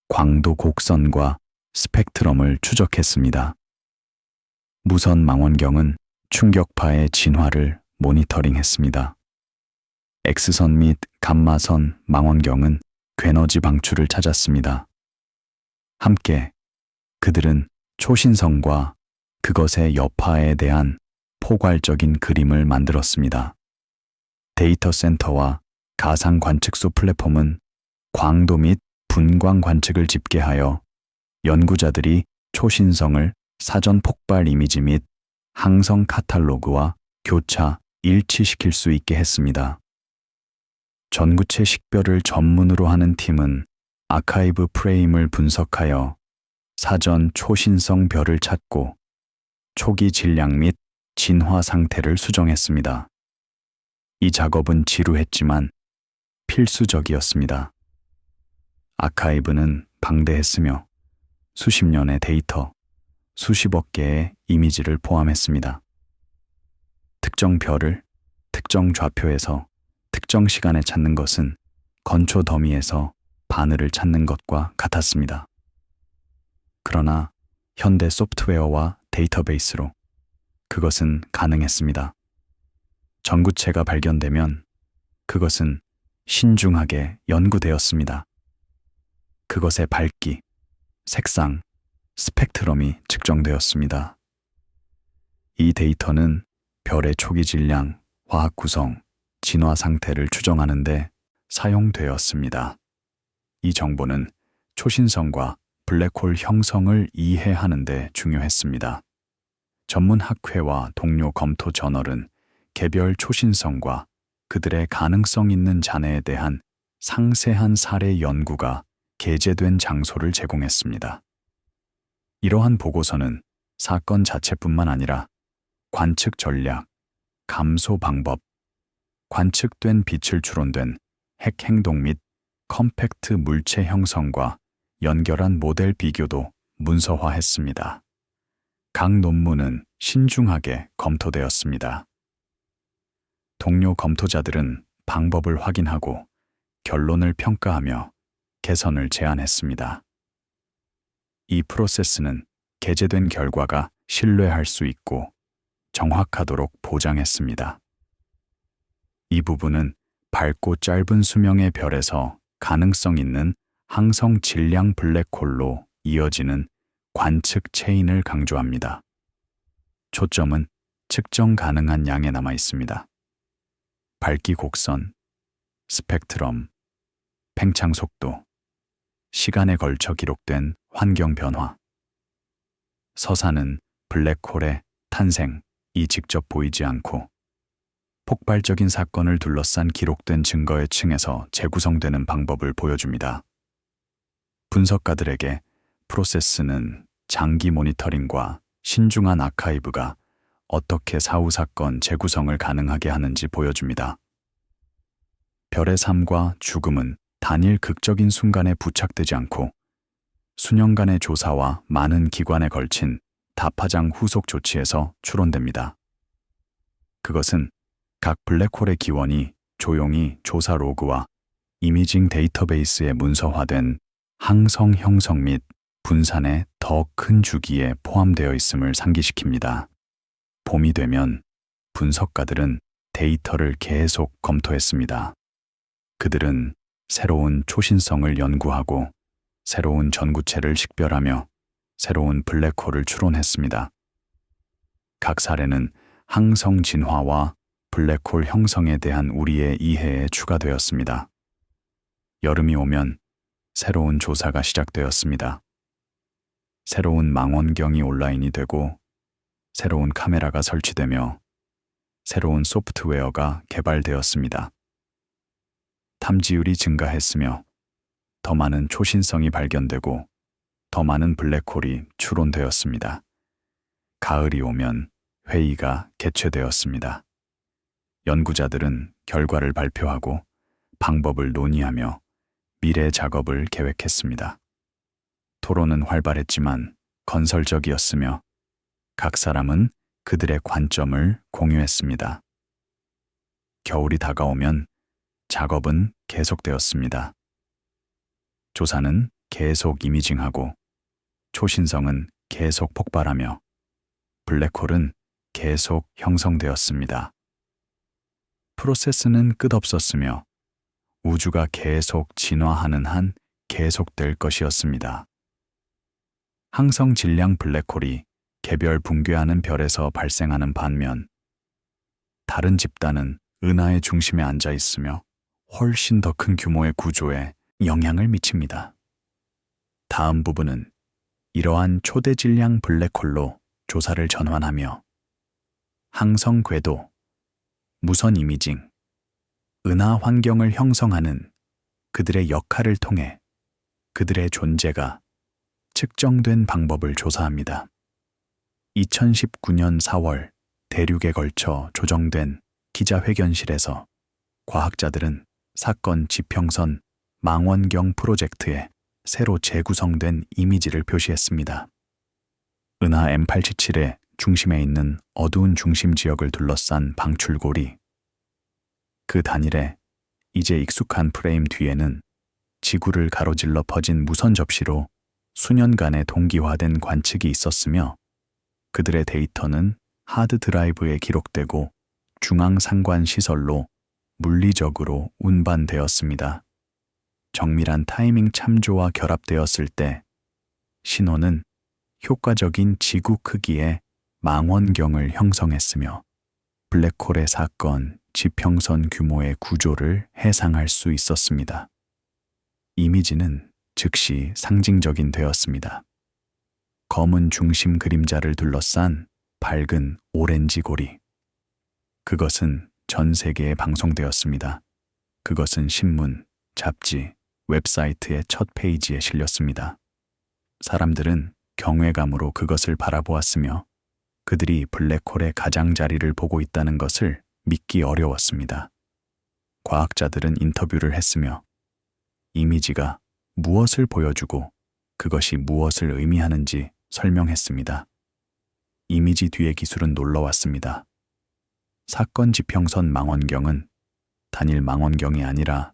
광도 곡선과 스펙트럼을 추적했습니다. 무선 망원경은 충격파의 진화를 모니터링했습니다. X선 및 감마선 망원경은 궤너지 방출을 찾았습니다. 함께 그들은 초신성과 그것의 여파에 대한 포괄적인 그림을 만들었습니다. 데이터 센터와 가상 관측소 플랫폼은 광도 및 분광 관측을 집계하여 연구자들이 초신성을 사전 폭발 이미지 및 항성 카탈로그와 교차 일치시킬 수 있게 했습니다. 전구체 식별을 전문으로 하는 팀은 아카이브 프레임을 분석하여 사전 초신성 별을 찾고 초기 질량 및 진화 상태를 수정했습니다. 이 작업은 지루했지만 필수적이었습니다. 아카이브는 방대했으며 수십 년의 데이터, 수십억 개의 이미지를 포함했습니다. 특정 별을 특정 좌표에서 특정 시간에 찾는 것은 건초 더미에서 바늘을 찾는 것과 같았습니다. 그러나 현대 소프트웨어와 데이터베이스로 그것은 가능했습니다. 전구체가 발견되면 그것은 신중하게 연구되었습니다. 그것의 밝기, 색상, 스펙트럼이 측정되었습니다. 이 데이터는 별의 초기 질량, 화학 구성, 진화 상태를 추정하는 데 사용되었습니다. 이 정보는 초신성과 블랙홀 형성을 이해하는 데 중요했습니다. 전문 학회와 동료 검토 저널은 개별 초신성과 그들의 가능성 있는 잔해에 대한 상세한 사례 연구가 게재된 장소를 제공했습니다. 이러한 보고서는 사건 자체뿐만 아니라 관측 전략, 감소 방법, 관측된 빛을 추론된 핵 행동 및 컴팩트 물체 형성과 연결한 모델 비교도 문서화했습니다. 각 논문은 신중하게 검토되었습니다. 동료 검토자들은 방법을 확인하고 결론을 평가하며 개선을 제안했습니다. 이 프로세스는 게재된 결과가 신뢰할 수 있고 정확하도록 보장했습니다. 이 부분은 밝고 짧은 수명의 별에서 가능성 있는 항성 질량 블랙홀로 이어지는 관측 체인을 강조합니다. 초점은 측정 가능한 양에 남아 있습니다. 밝기 곡선, 스펙트럼, 팽창 속도, 시간에 걸쳐 기록된 환경 변화. 서사는 블랙홀의 탄생이 직접 보이지 않고 폭발적인 사건을 둘러싼 기록된 증거의 층에서 재구성되는 방법을 보여줍니다. 분석가들에게 프로세스는 장기 모니터링과 신중한 아카이브가 어떻게 사후 사건 재구성을 가능하게 하는지 보여줍니다. 별의 삶과 죽음은 단일 극적인 순간에 부착되지 않고 수년간의 조사와 많은 기관에 걸친 다파장 후속 조치에서 추론됩니다. 그것은 각 블랙홀의 기원이 조용히 조사 로그와 이미징 데이터베이스에 문서화된 항성 형성 및 분산의 더 큰 주기에 포함되어 있음을 상기시킵니다. 봄이 되면 분석가들은 데이터를 계속 검토했습니다. 그들은 새로운 초신성을 연구하고 새로운 전구체를 식별하며 새로운 블랙홀을 추론했습니다. 각 사례는 항성 진화와 블랙홀 형성에 대한 우리의 이해에 추가되었습니다. 여름이 오면 새로운 조사가 시작되었습니다. 새로운 망원경이 온라인이 되고 새로운 카메라가 설치되며 새로운 소프트웨어가 개발되었습니다. 탐지율이 증가했으며 더 많은 초신성이 발견되고 더 많은 블랙홀이 추론되었습니다. 가을이 오면 회의가 개최되었습니다. 연구자들은 결과를 발표하고 방법을 논의하며 미래 작업을 계획했습니다. 토론은 활발했지만 건설적이었으며 각 사람은 그들의 관점을 공유했습니다. 겨울이 다가오면 작업은 계속되었습니다. 조사는 계속 이미징하고 초신성은 계속 폭발하며 블랙홀은 계속 형성되었습니다. 프로세스는 끝없었으며 우주가 계속 진화하는 한 계속될 것이었습니다. 항성 질량 블랙홀이 개별 붕괴하는 별에서 발생하는 반면 다른 집단은 은하의 중심에 앉아 있으며 훨씬 더 큰 규모의 구조에 영향을 미칩니다. 다음 부분은 이러한 초대 질량 블랙홀로 조사를 전환하며 항성 궤도, 무선 이미징, 은하 환경을 형성하는 그들의 역할을 통해 그들의 존재가 측정된 방법을 조사합니다. 2019년 4월 대륙에 걸쳐 조정된 기자회견실에서 과학자들은 사건 지평선 망원경 프로젝트에 새로 재구성된 이미지를 표시했습니다. 은하 M877의 중심에 있는 어두운 중심 지역을 둘러싼 방출골이, 그 단일에 이제 익숙한 프레임 뒤에는 지구를 가로질러 퍼진 무선 접시로 수년간의 동기화된 관측이 있었으며, 그들의 데이터는 하드 드라이브에 기록되고 중앙 상관 시설로 물리적으로 운반되었습니다. 정밀한 타이밍 참조와 결합되었을 때 신호는 효과적인 지구 크기의 망원경을 형성했으며 블랙홀의 사건, 지평선 규모의 구조를 해상할 수 있었습니다. 이미지는 즉시 상징적인 되었습니다. 검은 중심 그림자를 둘러싼 밝은 오렌지 고리. 그것은 전 세계에 방송되었습니다. 그것은 신문, 잡지, 웹사이트의 첫 페이지에 실렸습니다. 사람들은 경외감으로 그것을 바라보았으며 그들이 블랙홀의 가장자리를 보고 있다는 것을 믿기 어려웠습니다. 과학자들은 인터뷰를 했으며 이미지가 무엇을 보여주고 그것이 무엇을 의미하는지 설명했습니다. 이미지 뒤의 기술은 놀라웠습니다. 사건 지평선 망원경은 단일 망원경이 아니라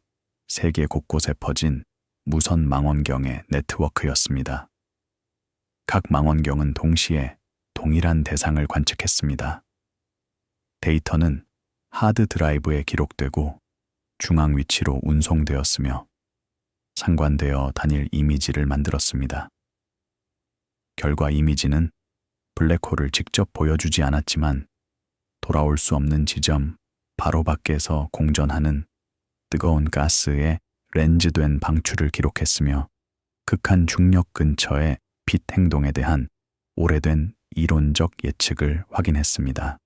세계 곳곳에 퍼진 무선 망원경의 네트워크였습니다. 각 망원경은 동시에 동일한 대상을 관측했습니다. 데이터는 하드 드라이브에 기록되고 중앙 위치로 운송되었으며 상관되어 단일 이미지를 만들었습니다. 결과 이미지는 블랙홀을 직접 보여주지 않았지만 돌아올 수 없는 지점 바로 밖에서 공전하는 뜨거운 가스의 렌즈된 방출을 기록했으며 극한 중력 근처의 빛 행동에 대한 오래된 이론적 예측을 확인했습니다.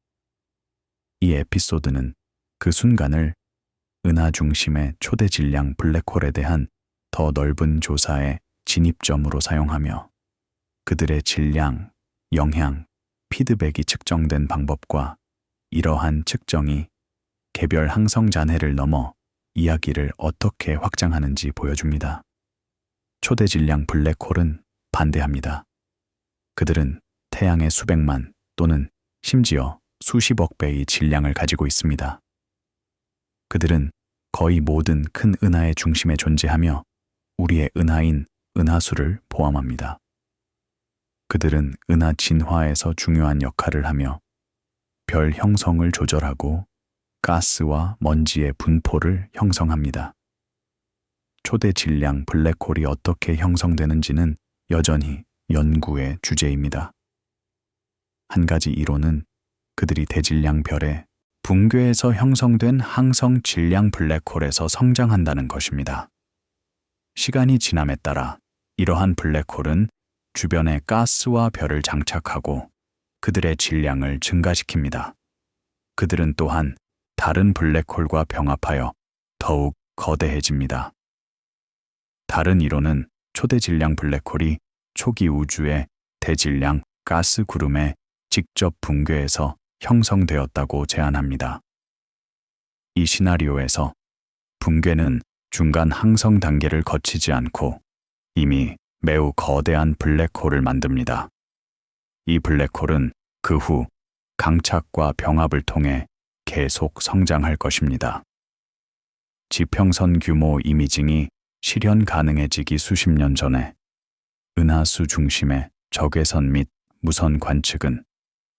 이 에피소드는 그 순간을 은하 중심의 초대 질량 블랙홀에 대한 더 넓은 조사의 진입점으로 사용하며 그들의 질량, 영향, 피드백이 측정된 방법과 이러한 측정이 개별 항성 잔해를 넘어 이야기를 어떻게 확장하는지 보여줍니다. 초대 질량 블랙홀은 반대합니다. 그들은 태양의 수백만 또는 심지어 수십억 배의 질량을 가지고 있습니다. 그들은 거의 모든 큰 은하의 중심에 존재하며 우리의 은하인 은하수를 포함합니다. 그들은 은하 진화에서 중요한 역할을 하며 별 형성을 조절하고 가스와 먼지의 분포를 형성합니다. 초대 질량 블랙홀이 어떻게 형성되는지는 여전히 연구의 주제입니다. 한 가지 이론은 그들이 대질량 별의 붕괴에서 형성된 항성 질량 블랙홀에서 성장한다는 것입니다. 시간이 지남에 따라 이러한 블랙홀은 주변에 가스와 별을 장착하고 그들의 질량을 증가시킵니다. 그들은 또한 다른 블랙홀과 병합하여 더욱 거대해집니다. 다른 이론은 초대 질량 블랙홀이 초기 우주의 대질량 가스 구름에 직접 붕괴해서 형성되었다고 제안합니다. 이 시나리오에서 붕괴는 중간 항성 단계를 거치지 않고 이미 매우 거대한 블랙홀을 만듭니다. 이 블랙홀은 그 후 강착과 병합을 통해 계속 성장할 것입니다. 지평선 규모 이미징이 실현 가능해지기 수십 년 전에 은하수 중심의 적외선 및 무선 관측은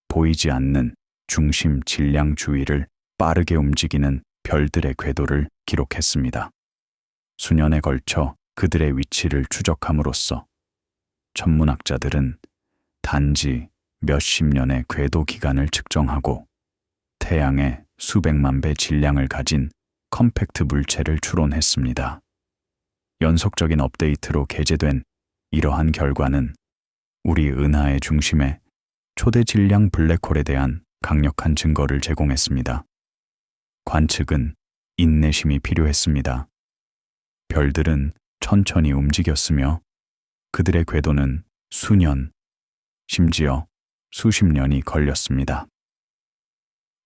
보이지 않는 중심 질량 주위를 빠르게 움직이는 별들의 궤도를 기록했습니다. 수년에 걸쳐 그들의 위치를 추적함으로써 천문학자들은 단지 몇십 년의 궤도 기간을 측정하고 태양의 수백만 배 질량을 가진 컴팩트 물체를 추론했습니다. 연속적인 업데이트로 게재된 이러한 결과는 우리 은하의 중심에 초대 질량 블랙홀에 대한 강력한 증거를 제공했습니다. 관측은 인내심이 필요했습니다. 별들은 천천히 움직였으며 그들의 궤도는 수년, 심지어 수십 년이 걸렸습니다.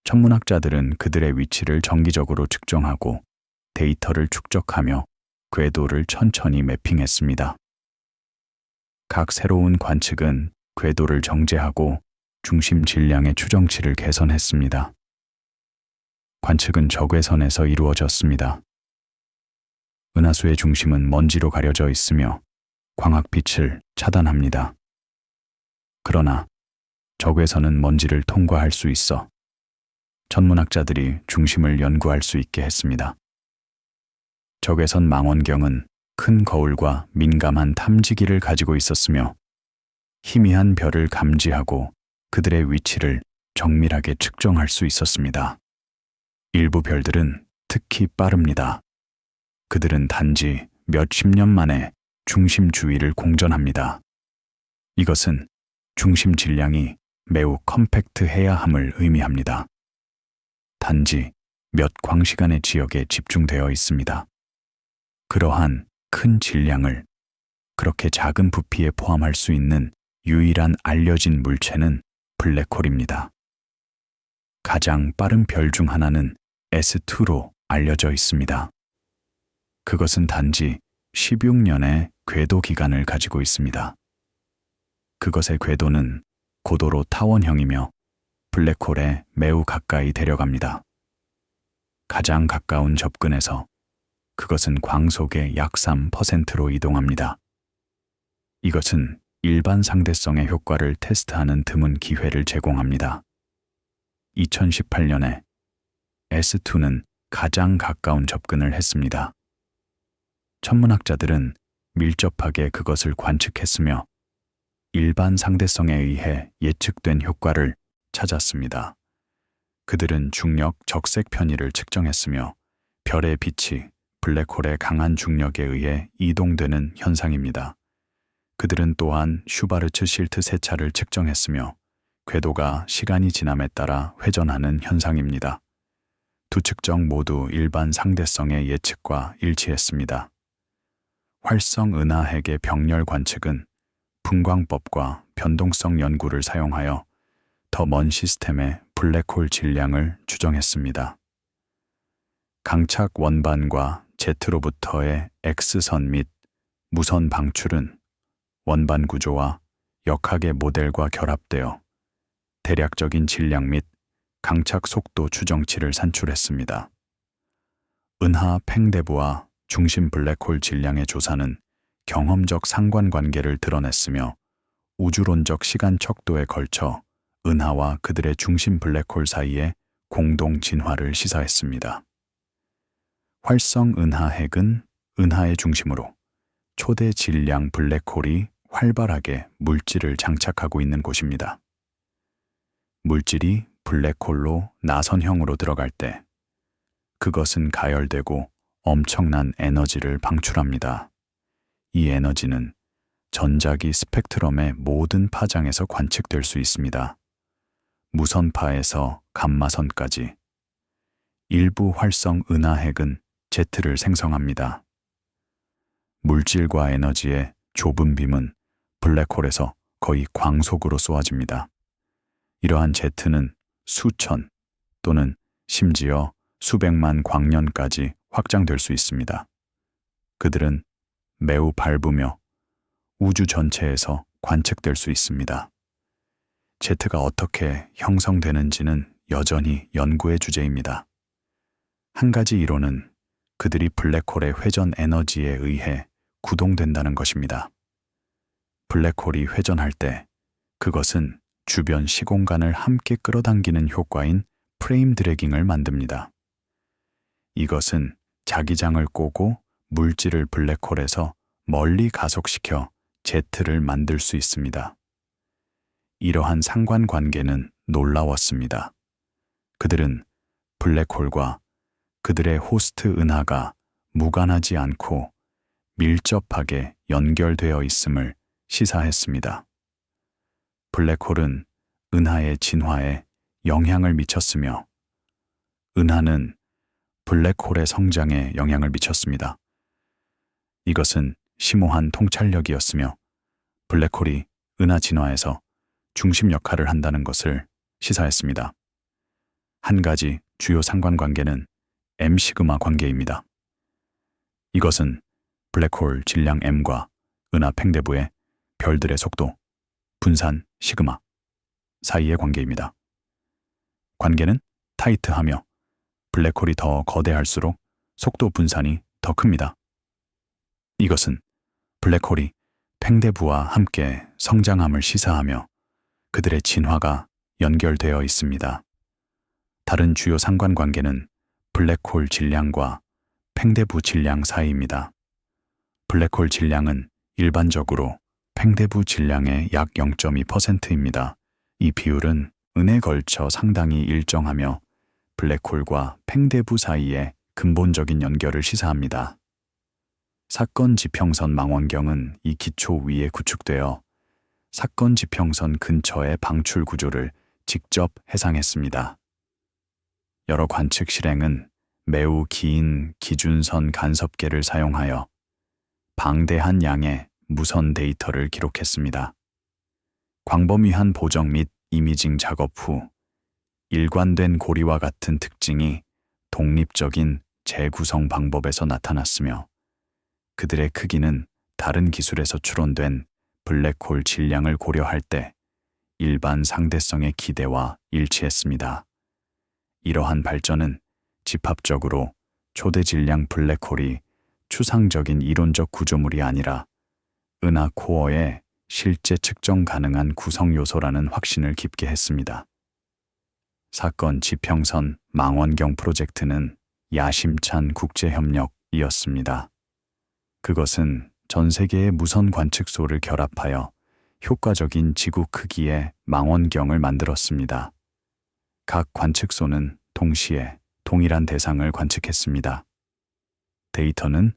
천문학자들은 그들의 위치를 정기적으로 측정하고 데이터를 축적하며 궤도를 천천히 매핑했습니다. 각 새로운 관측은 궤도를 정제하고 중심 질량의 추정치를 개선했습니다. 관측은 적외선에서 이루어졌습니다. 은하수의 중심은 먼지로 가려져 있으며 광학빛을 차단합니다. 그러나 적외선은 먼지를 통과할 수 있어 천문학자들이 중심을 연구할 수 있게 했습니다. 적외선 망원경은 큰 거울과 민감한 탐지기를 가지고 있었으며 희미한 별을 감지하고 그들의 위치를 정밀하게 측정할 수 있었습니다. 일부 별들은 특히 빠릅니다. 그들은 단지 몇십 년 만에 중심 주위를 공전합니다. 이것은 중심 질량이 매우 컴팩트해야 함을 의미합니다. 단지 몇 광시간의 지역에 집중되어 있습니다. 그러한 큰 질량을 그렇게 작은 부피에 포함할 수 있는 유일한 알려진 물체는 블랙홀입니다. 가장 빠른 별 중 하나는 S2로 알려져 있습니다. 그것은 단지 16년의 궤도 기간을 가지고 있습니다. 그것의 궤도는 고도로 타원형이며 블랙홀에 매우 가까이 데려갑니다. 가장 가까운 접근에서 그것은 광속의 약 3%로 이동합니다. 이것은 일반 상대성의 효과를 테스트하는 드문 기회를 제공합니다. 2018년에 S2는 가장 가까운 접근을 했습니다. 천문학자들은 밀접하게 그것을 관측했으며 일반 상대성에 의해 예측된 효과를 찾았습니다. 그들은 중력 적색 편의를 측정했으며 별의 빛이 블랙홀의 강한 중력에 의해 이동되는 현상입니다. 그들은 또한 슈바르츠 실트 세차를 측정했으며 궤도가 시간이 지남에 따라 회전하는 현상입니다. 두 측정 모두 일반 상대성의 예측과 일치했습니다. 활성 은하핵의 병렬 관측은 분광법과 변동성 연구를 사용하여 더 먼 시스템의 블랙홀 질량을 추정했습니다. 강착 원반과 Z로부터의 X선 및 무선 방출은 원반 구조와 역학의 모델과 결합되어 대략적인 질량 및 강착 속도 추정치를 산출했습니다. 은하 팽대부와 중심 블랙홀 질량의 조사는 경험적 상관관계를 드러냈으며 우주론적 시간 척도에 걸쳐 은하와 그들의 중심 블랙홀 사이의 공동 진화를 시사했습니다. 활성 은하핵은 은하의 중심으로 초대 질량 블랙홀이 활발하게 물질을 장착하고 있는 곳입니다. 물질이 블랙홀로 나선형으로 들어갈 때 그것은 가열되고 엄청난 에너지를 방출합니다. 이 에너지는 전자기 스펙트럼의 모든 파장에서 관측될 수 있습니다. 무선파에서 감마선까지. 일부 활성 은하핵은 Z를 생성합니다. 물질과 에너지의 좁은 빔은 블랙홀에서 거의 광속으로 쏘아집니다. 이러한 Z는 수천 또는 심지어 수백만 광년까지 확장될 수 있습니다. 그들은 매우 밝으며 우주 전체에서 관측될 수 있습니다. Z가 어떻게 형성되는지는 여전히 연구의 주제입니다. 한 가지 이론은 그들이 블랙홀의 회전 에너지에 의해 구동된다는 것입니다. 블랙홀이 회전할 때 그것은 주변 시공간을 함께 끌어당기는 효과인 프레임 드래깅을 만듭니다. 이것은 자기장을 꼬고 물질을 블랙홀에서 멀리 가속시켜 Z를 만들 수 있습니다. 이러한 상관관계는 놀라웠습니다. 그들은 블랙홀과 그들의 호스트 은하가 무관하지 않고 밀접하게 연결되어 있음을 시사했습니다. 블랙홀은 은하의 진화에 영향을 미쳤으며 은하는 블랙홀의 성장에 영향을 미쳤습니다. 이것은 심오한 통찰력이었으며 블랙홀이 은하 진화에서 중심 역할을 한다는 것을 시사했습니다. 한 가지 주요 상관관계는 M 시그마 관계입니다. 이것은 블랙홀 질량 M과 은하 팽대부의 별들의 속도, 분산 시그마 사이의 관계입니다. 관계는 타이트하며 블랙홀이 더 거대할수록 속도 분산이 더 큽니다. 이것은 블랙홀이 팽대부와 함께 성장함을 시사하며 그들의 진화가 연결되어 있습니다. 다른 주요 상관관계는 블랙홀 질량과 팽대부 질량 사이입니다. 블랙홀 질량은 일반적으로 팽대부 질량의 약 0.2%입니다. 이 비율은 은에 걸쳐 상당히 일정하며 블랙홀과 팽대부 사이의 근본적인 연결을 시사합니다. 사건 지평선 망원경은 이 기초 위에 구축되어 사건 지평선 근처의 방출 구조를 직접 해상했습니다. 여러 관측 실행은 매우 긴 기준선 간섭계를 사용하여 방대한 양의 무선 데이터를 기록했습니다. 광범위한 보정 및 이미징 작업 후 일관된 고리와 같은 특징이 독립적인 재구성 방법에서 나타났으며 그들의 크기는 다른 기술에서 추론된 블랙홀 질량을 고려할 때 일반 상대성의 기대와 일치했습니다. 이러한 발전은 집합적으로 초대 질량 블랙홀이 추상적인 이론적 구조물이 아니라 은하 코어의 실제 측정 가능한 구성 요소라는 확신을 깊게 했습니다. 사건 지평선 망원경 프로젝트는 야심찬 국제협력이었습니다. 그것은 전 세계의 무선 관측소를 결합하여 효과적인 지구 크기의 망원경을 만들었습니다. 각 관측소는 동시에 동일한 대상을 관측했습니다. 데이터는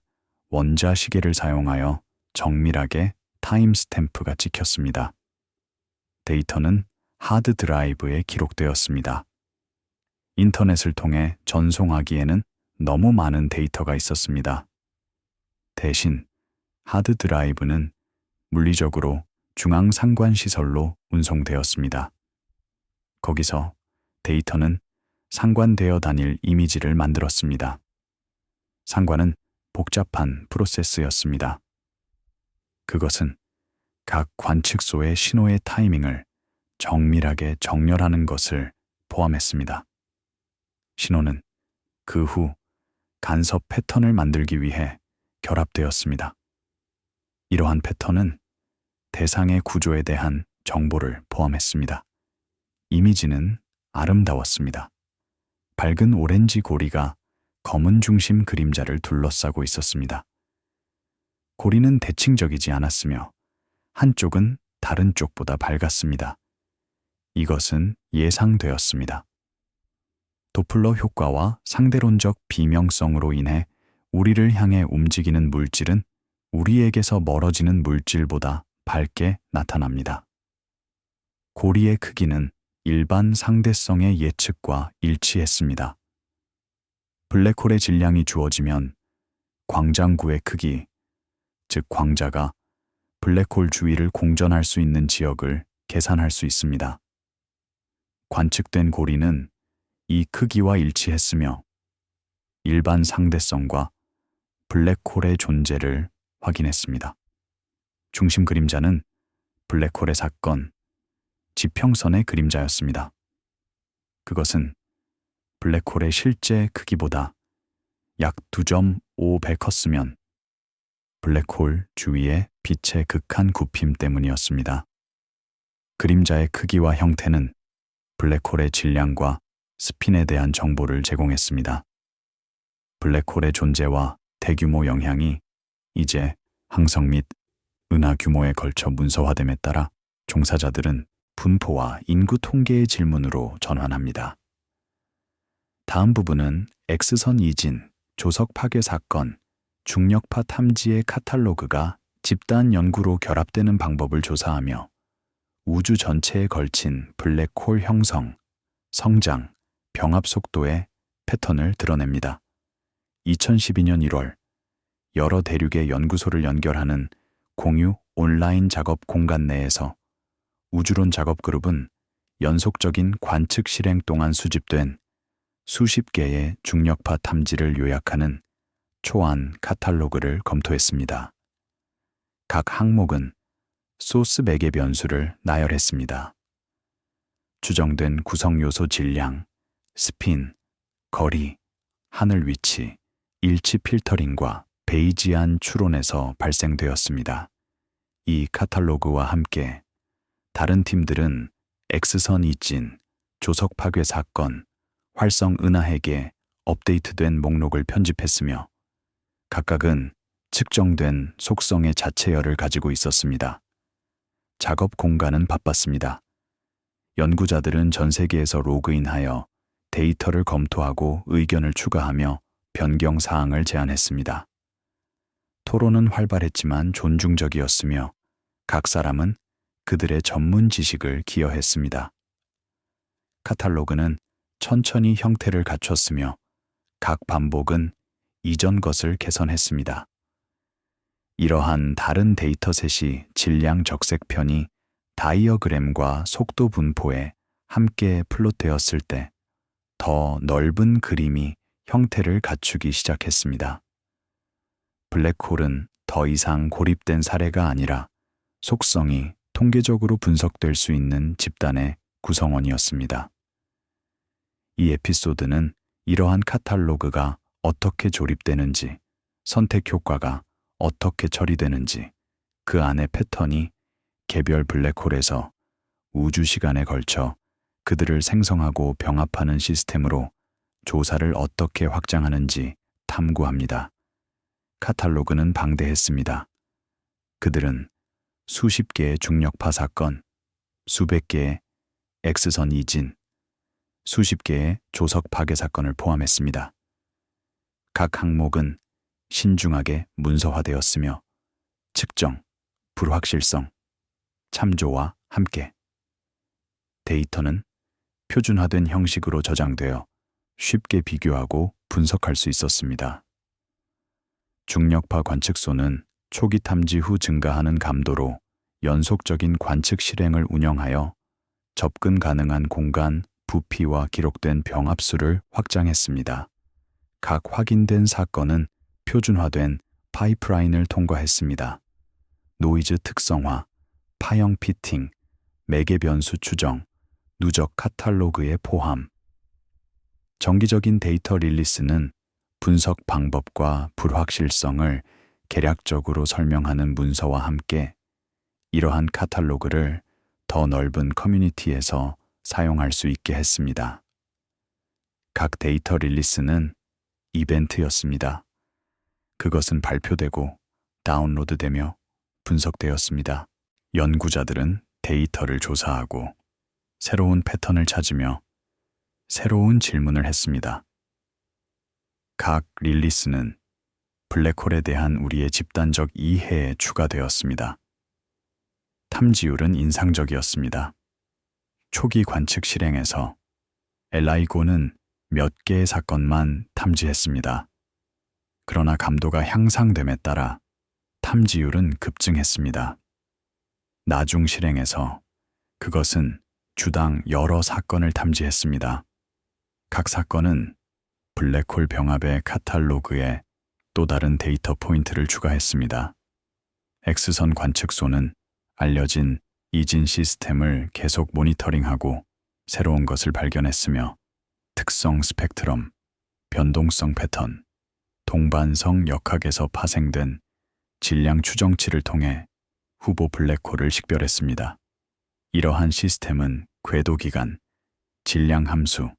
원자 시계를 사용하여 정밀하게 타임 스탬프가 찍혔습니다. 데이터는 하드 드라이브에 기록되었습니다. 인터넷을 통해 전송하기에는 너무 많은 데이터가 있었습니다. 대신 하드 드라이브는 물리적으로 중앙 상관 시설로 운송되었습니다. 거기서 데이터는 상관되어 다닐 이미지를 만들었습니다. 상관은 복잡한 프로세스였습니다. 그것은 각 관측소의 신호의 타이밍을 정밀하게 정렬하는 것을 포함했습니다. 신호는 그 후 간섭 패턴을 만들기 위해 결합되었습니다. 이러한 패턴은 대상의 구조에 대한 정보를 포함했습니다. 이미지는 아름다웠습니다. 밝은 오렌지 고리가 검은 중심 그림자를 둘러싸고 있었습니다. 고리는 대칭적이지 않았으며 한쪽은 다른 쪽보다 밝았습니다. 이것은 예상되었습니다. 도플러 효과와 상대론적 비명성으로 인해 우리를 향해 움직이는 물질은 우리에게서 멀어지는 물질보다 밝게 나타납니다. 고리의 크기는 일반 상대성의 예측과 일치했습니다. 블랙홀의 질량이 주어지면 광장구의 크기, 즉 광자가 블랙홀 주위를 공전할 수 있는 지역을 계산할 수 있습니다. 관측된 고리는 이 크기와 일치했으며 일반 상대성과 블랙홀의 존재를 확인했습니다. 중심 그림자는 블랙홀의 사건, 지평선의 그림자였습니다. 그것은 블랙홀의 실제 크기보다 약 2.5배 컸으면 블랙홀 주위의 빛의 극한 굽힘 때문이었습니다. 그림자의 크기와 형태는 블랙홀의 질량과 스핀에 대한 정보를 제공했습니다. 블랙홀의 존재와 대규모 영향이 이제 항성 및 은하 규모에 걸쳐 문서화됨에 따라 종사자들은 분포와 인구 통계의 질문으로 전환합니다. 다음 부분은 X선 이진, 조석 파괴 사건, 중력파 탐지의 카탈로그가 집단 연구로 결합되는 방법을 조사하며 우주 전체에 걸친 블랙홀 형성, 성장, 병합 속도의 패턴을 드러냅니다. 2012년 1월, 여러 대륙의 연구소를 연결하는 공유 온라인 작업 공간 내에서 우주론 작업 그룹은 연속적인 관측 실행 동안 수집된 수십 개의 중력파 탐지를 요약하는 초안 카탈로그를 검토했습니다. 각 항목은 소스 매개 변수를 나열했습니다. 추정된 구성 요소 질량, 스핀, 거리, 하늘 위치, 일치 필터링과 베이지안 추론에서 발생되었습니다. 이 카탈로그와 함께 다른 팀들은 X선 이진, 조석 파괴 사건, 활성 은하핵의 업데이트된 목록을 편집했으며 각각은 측정된 속성의 자체열을 가지고 있었습니다. 작업 공간은 바빴습니다. 연구자들은 전 세계에서 로그인하여 데이터를 검토하고 의견을 추가하며 변경 사항을 제안했습니다. 토론은 활발했지만 존중적이었으며 각 사람은 그들의 전문 지식을 기여했습니다. 카탈로그는 천천히 형태를 갖췄으며 각 반복은 이전 것을 개선했습니다. 이러한 다른 데이터셋이 질량 적색편이 다이어그램과 속도 분포에 함께 플롯되었을 때 더 넓은 그림이 형태를 갖추기 시작했습니다. 블랙홀은 더 이상 고립된 사례가 아니라 속성이 통계적으로 분석될 수 있는 집단의 구성원이었습니다. 이 에피소드는 이러한 카탈로그가 어떻게 조립되는지, 선택 효과가 어떻게 처리되는지, 그 안의 패턴이 개별 블랙홀에서 우주 시간에 걸쳐 그들을 생성하고 병합하는 시스템으로 조사를 어떻게 확장하는지 탐구합니다. 카탈로그는 방대했습니다. 그들은 수십 개의 중력파 사건, 수백 개의 X선 이진, 수십 개의 조석 파괴 사건을 포함했습니다. 각 항목은 신중하게 문서화되었으며 측정, 불확실성, 참조와 함께 데이터는 표준화된 형식으로 저장되어 쉽게 비교하고 분석할 수 있었습니다. 중력파 관측소는 초기 탐지 후 증가하는 감도로 연속적인 관측 실행을 운영하여 접근 가능한 공간, 부피와 기록된 병합수를 확장했습니다. 각 확인된 사건은 표준화된 파이프라인을 통과했습니다. 노이즈 특성화, 파형 피팅, 매개 변수 추정, 누적 카탈로그의 포함. 정기적인 데이터 릴리스는 분석 방법과 불확실성을 개략적으로 설명하는 문서와 함께 이러한 카탈로그를 더 넓은 커뮤니티에서 사용할 수 있게 했습니다. 각 데이터 릴리스는 이벤트였습니다. 그것은 발표되고 다운로드되며 분석되었습니다. 연구자들은 데이터를 조사하고 새로운 패턴을 찾으며 새로운 질문을 했습니다. 각 릴리스는 블랙홀에 대한 우리의 집단적 이해에 추가되었습니다. 탐지율은 인상적이었습니다. 초기 관측 실행에서 LIGO는 몇 개의 사건만 탐지했습니다. 그러나 감도가 향상됨에 따라 탐지율은 급증했습니다. 나중 실행에서 그것은 주당 여러 사건을 탐지했습니다. 각 사건은 블랙홀 병합의 카탈로그에 또 다른 데이터 포인트를 추가했습니다. X선 관측소는 알려진 이진 시스템을 계속 모니터링하고 새로운 것을 발견했으며 특성 스펙트럼, 변동성 패턴, 동반성 역학에서 파생된 질량 추정치를 통해 후보 블랙홀을 식별했습니다. 이러한 시스템은 궤도 기간, 질량 함수,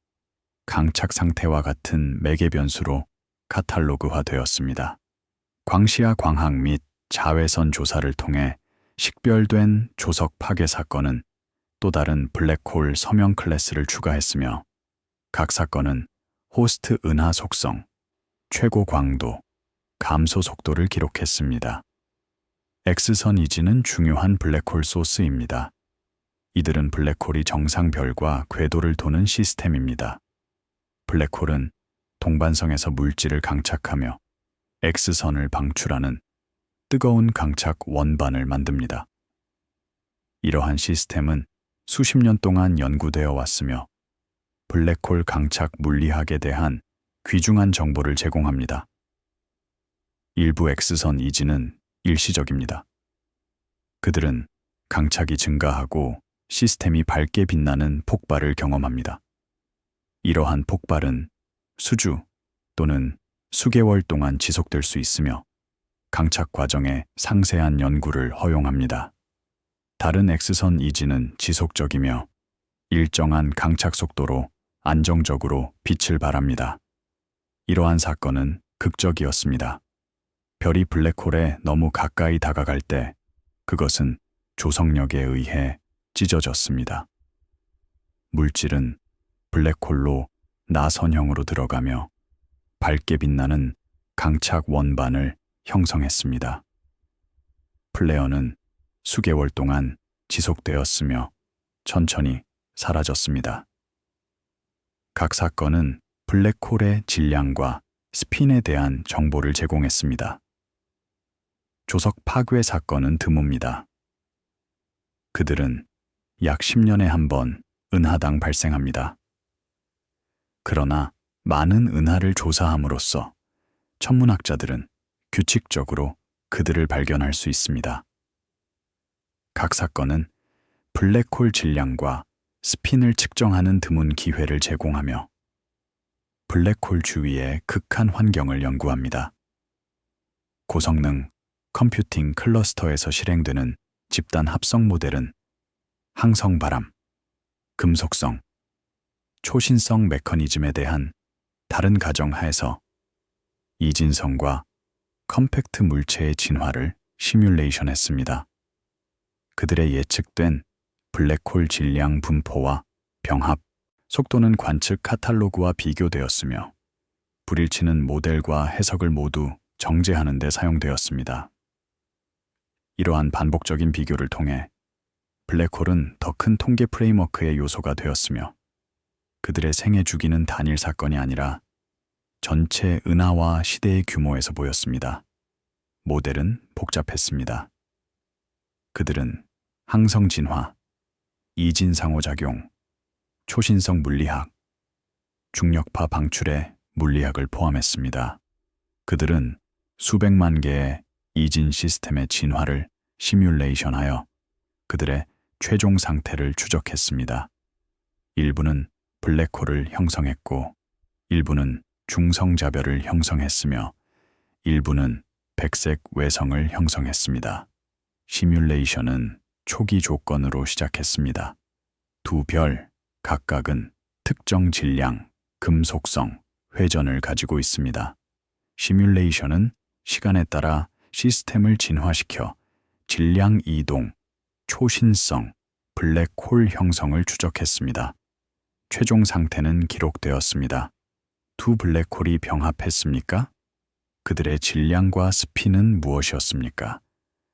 강착 상태와 같은 매개 변수로 카탈로그화되었습니다. 광시야 광학 및 자외선 조사를 통해 식별된 조석 파괴 사건은 또 다른 블랙홀 서명 클래스를 추가했으며 각 사건은 호스트 은하 속성, 최고 광도, 감소 속도를 기록했습니다. X선 이진은 중요한 블랙홀 소스입니다. 이들은 블랙홀이 정상별과 궤도를 도는 시스템입니다. 블랙홀은 동반성에서 물질을 강착하며 X선을 방출하는 뜨거운 강착 원반을 만듭니다. 이러한 시스템은 수십 년 동안 연구되어 왔으며 블랙홀 강착 물리학에 대한 귀중한 정보를 제공합니다. 일부 X선 이진은 일시적입니다. 그들은 강착이 증가하고 시스템이 밝게 빛나는 폭발을 경험합니다. 이러한 폭발은 수주 또는 수개월 동안 지속될 수 있으며 강착 과정에 상세한 연구를 허용합니다. 다른 X선 이진은 지속적이며 일정한 강착 속도로 안정적으로 빛을 발합니다. 이러한 사건은 극적이었습니다. 별이 블랙홀에 너무 가까이 다가갈 때 그것은 조성력에 의해 찢어졌습니다. 물질은 블랙홀로 나선형으로 들어가며 밝게 빛나는 강착 원반을 형성했습니다. 플레어는 수개월 동안 지속되었으며 천천히 사라졌습니다. 각 사건은 블랙홀의 질량과 스핀에 대한 정보를 제공했습니다. 조석 파괴 사건은 드뭅니다. 그들은 약 10년에 한 번 은하당 발생합니다. 그러나 많은 은하를 조사함으로써 천문학자들은 규칙적으로 그들을 발견할 수 있습니다. 각 사건은 블랙홀 질량과 스핀을 측정하는 드문 기회를 제공하며 블랙홀 주위의 극한 환경을 연구합니다. 고성능 컴퓨팅 클러스터에서 실행되는 집단 합성 모델은 항성 바람, 금속성, 초신성 메커니즘에 대한 다른 가정 하에서 이진성과 컴팩트 물체의 진화를 시뮬레이션했습니다. 그들의 예측된 블랙홀 질량 분포와 병합, 속도는 관측 카탈로그와 비교되었으며 불일치는 모델과 해석을 모두 정제하는 데 사용되었습니다. 이러한 반복적인 비교를 통해 블랙홀은 더 큰 통계 프레임워크의 요소가 되었으며 그들의 생애 주기는 단일 사건이 아니라 전체 은하와 시대의 규모에서 보였습니다. 모델은 복잡했습니다. 그들은 항성 진화, 이진 상호작용, 초신성 물리학, 중력파 방출의 물리학을 포함했습니다. 그들은 수백만 개의 이진 시스템의 진화를 시뮬레이션하여 그들의 최종 상태를 추적했습니다. 일부는 블랙홀을 형성했고 일부는 중성자별을 형성했으며 일부는 백색 외성을 형성했습니다. 시뮬레이션은 초기 조건으로 시작했습니다. 두 별 각각은 특정 질량, 금속성, 회전을 가지고 있습니다. 시뮬레이션은 시간에 따라 시스템을 진화시켜 질량 이동, 초신성, 블랙홀 형성을 추적했습니다. 최종 상태는 기록되었습니다. 두 블랙홀이 병합했습니까? 그들의 질량과 스핀은 무엇이었습니까?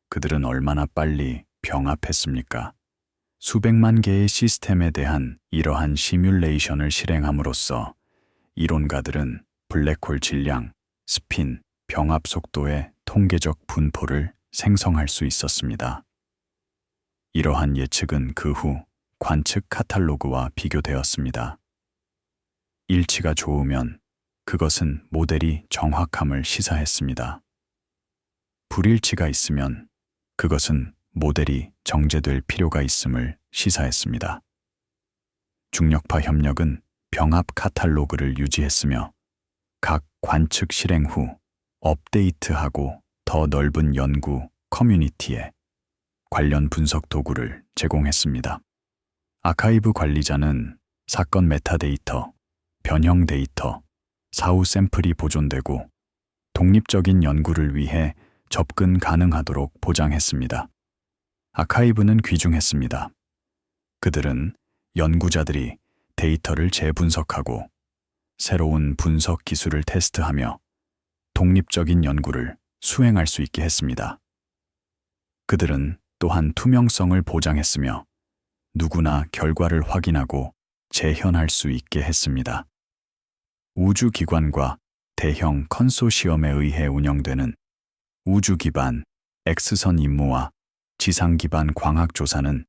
그들은 얼마나 빨리 병합했습니까? 수백만 개의 시스템에 대한 이러한 시뮬레이션을 실행함으로써 이론가들은 블랙홀 질량, 스핀, 병합 속도의 통계적 분포를 생성할 수 있었습니다. 이러한 예측은 그 후 관측 카탈로그와 비교되었습니다. 일치가 좋으면 그것은 모델이 정확함을 시사했습니다. 불일치가 있으면 그것은 모델이 정제될 필요가 있음을 시사했습니다. 중력파 협력은 병합 카탈로그를 유지했으며 각 관측 실행 후 업데이트하고 더 넓은 연구 커뮤니티에 관련 분석 도구를 제공했습니다. 아카이브 관리자는 사건 메타데이터, 변형 데이터, 사후 샘플이 보존되고 독립적인 연구를 위해 접근 가능하도록 보장했습니다. 아카이브는 귀중했습니다. 그들은 연구자들이 데이터를 재분석하고 새로운 분석 기술을 테스트하며 독립적인 연구를 수행할 수 있게 했습니다. 그들은 또한 투명성을 보장했으며 누구나 결과를 확인하고 재현할 수 있게 했습니다. 우주기관과 대형 컨소시엄에 의해 운영되는 우주 기반 X선 임무와 지상 기반 광학 조사는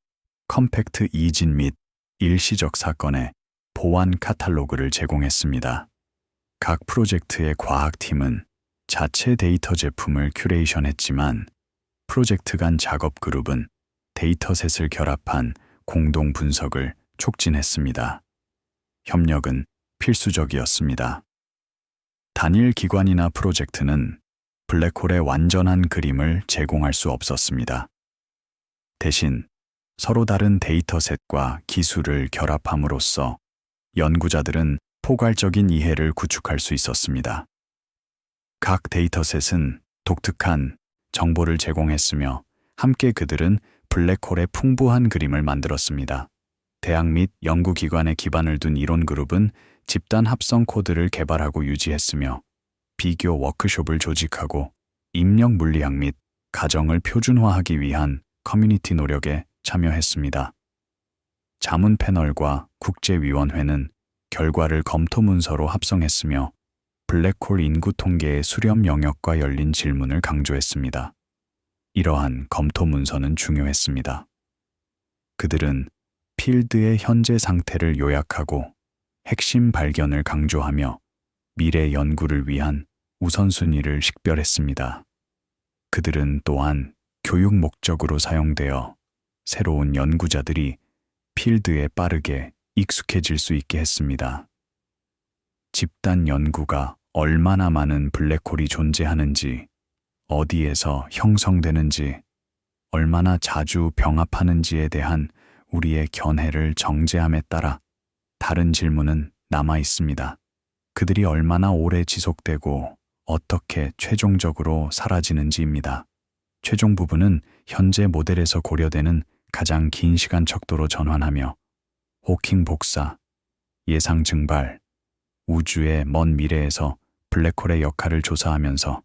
컴팩트 이진 및 일시적 사건의 보안 카탈로그를 제공했습니다. 각 프로젝트의 과학팀은 자체 데이터 제품을 큐레이션했지만 프로젝트 간 작업 그룹은 데이터셋을 결합한 공동 분석을 촉진했습니다. 협력은 필수적이었습니다. 단일 기관이나 프로젝트는 블랙홀의 완전한 그림을 제공할 수 없었습니다. 대신 서로 다른 데이터셋과 기술을 결합함으로써 연구자들은 포괄적인 이해를 구축할 수 있었습니다. 각 데이터셋은 독특한 정보를 제공했으며 함께 그들은 블랙홀의 풍부한 그림을 만들었습니다. 대학 및 연구기관에 기반을 둔 이론 그룹은 집단 합성 코드를 개발하고 유지했으며 비교 워크숍을 조직하고 입력 물리학 및 가정을 표준화하기 위한 커뮤니티 노력에 참여했습니다. 자문 패널과 국제위원회는 결과를 검토 문서로 합성했으며 블랙홀 인구 통계의 수렴 영역과 열린 질문을 강조했습니다. 이러한 검토 문서는 중요했습니다. 그들은 필드의 현재 상태를 요약하고 핵심 발견을 강조하며 미래 연구를 위한 우선순위를 식별했습니다. 그들은 또한 교육 목적으로 사용되어 새로운 연구자들이 필드에 빠르게 익숙해질 수 있게 했습니다. 집단 연구가 얼마나 많은 블랙홀이 존재하는지, 어디에서 형성되는지, 얼마나 자주 병합하는지에 대한 우리의 견해를 정제함에 따라 다른 질문은 남아 있습니다. 그들이 얼마나 오래 지속되고 어떻게 최종적으로 사라지는지입니다. 최종 부분은 현재 모델에서 고려되는 가장 긴 시간 척도로 전환하며 호킹 복사, 예상 증발, 우주의 먼 미래에서 블랙홀의 역할을 조사하면서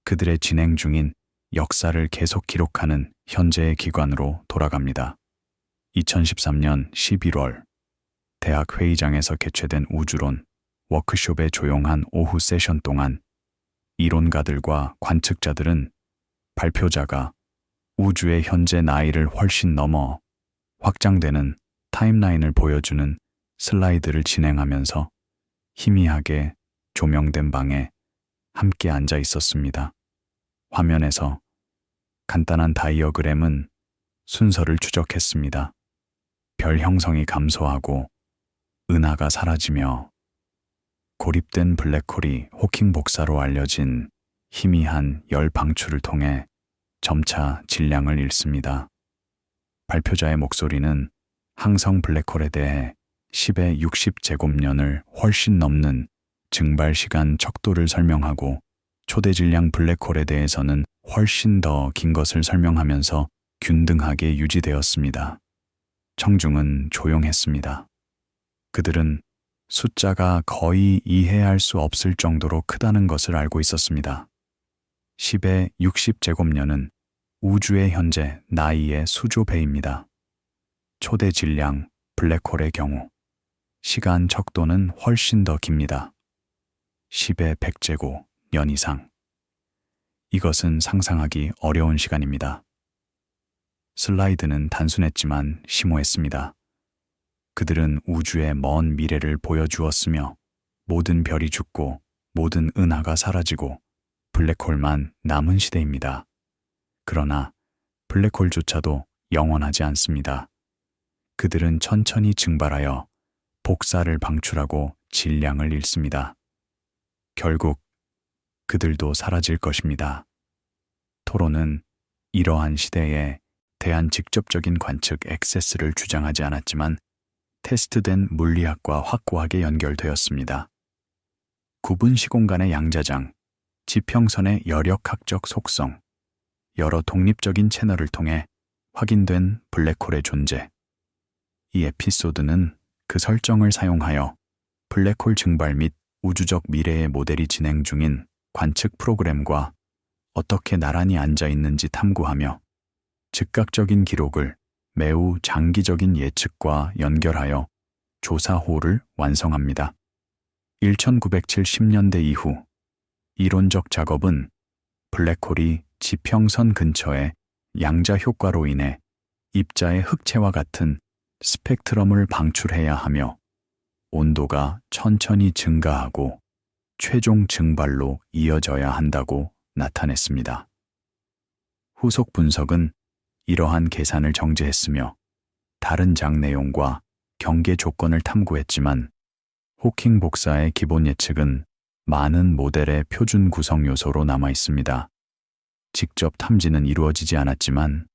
그들의 진행 중인 역사를 계속 기록하는 현재의 기관으로 돌아갑니다. 2013년 11월 대학 회의장에서 개최된 우주론 워크숍의 조용한 오후 세션 동안 이론가들과 관측자들은 발표자가 우주의 현재 나이를 훨씬 넘어 확장되는 타임라인을 보여주는 슬라이드를 진행하면서 희미하게 조명된 방에 함께 앉아 있었습니다. 화면에서 간단한 다이어그램은 순서를 추적했습니다. 별 형성이 감소하고 은하가 사라지며 고립된 블랙홀이 호킹 복사로 알려진 희미한 열 방출을 통해 점차 질량을 잃습니다. 발표자의 목소리는 항성 블랙홀에 대해 10의 60제곱년을 훨씬 넘는 증발 시간 척도를 설명하고 초대 질량 블랙홀에 대해서는 훨씬 더 긴 것을 설명하면서 균등하게 유지되었습니다. 청중은 조용했습니다. 그들은 숫자가 거의 이해할 수 없을 정도로 크다는 것을 알고 있었습니다. 10의 60제곱년은 우주의 현재 나이의 수조 배입니다. 초대 질량 블랙홀의 경우 시간 척도는 훨씬 더 깁니다. 10의 100제곱년 이상. 이것은 상상하기 어려운 시간입니다. 슬라이드는 단순했지만 심오했습니다. 그들은 우주의 먼 미래를 보여주었으며 모든 별이 죽고 모든 은하가 사라지고 블랙홀만 남은 시대입니다. 그러나 블랙홀조차도 영원하지 않습니다. 그들은 천천히 증발하여 복사를 방출하고 질량을 잃습니다. 결국 그들도 사라질 것입니다. 토론은 이러한 시대에 대한 직접적인 관측 액세스를 주장하지 않았지만 테스트된 물리학과 확고하게 연결되었습니다. 구분 시공간의 양자장, 지평선의 여력학적 속성, 여러 독립적인 채널을 통해 확인된 블랙홀의 존재. 이 에피소드는 그 설정을 사용하여 블랙홀 증발 및 우주적 미래의 모델이 진행 중인 관측 프로그램과 어떻게 나란히 앉아 있는지 탐구하며 즉각적인 기록을 매우 장기적인 예측과 연결하여 조사호를 완성합니다. 1970년대 이후 이론적 작업은 블랙홀이 지평선 근처의 양자 효과로 인해 입자의 흑체와 같은 스펙트럼을 방출해야 하며 온도가 천천히 증가하고 최종 증발로 이어져야 한다고 나타냈습니다. 후속 분석은 이러한 계산을 정제했으며 다른 장내용과 경계 조건을 탐구했지만 호킹 복사의 기본 예측은 많은 모델의 표준 구성 요소로 남아 있습니다. 직접 탐지는 이루어지지 않았지만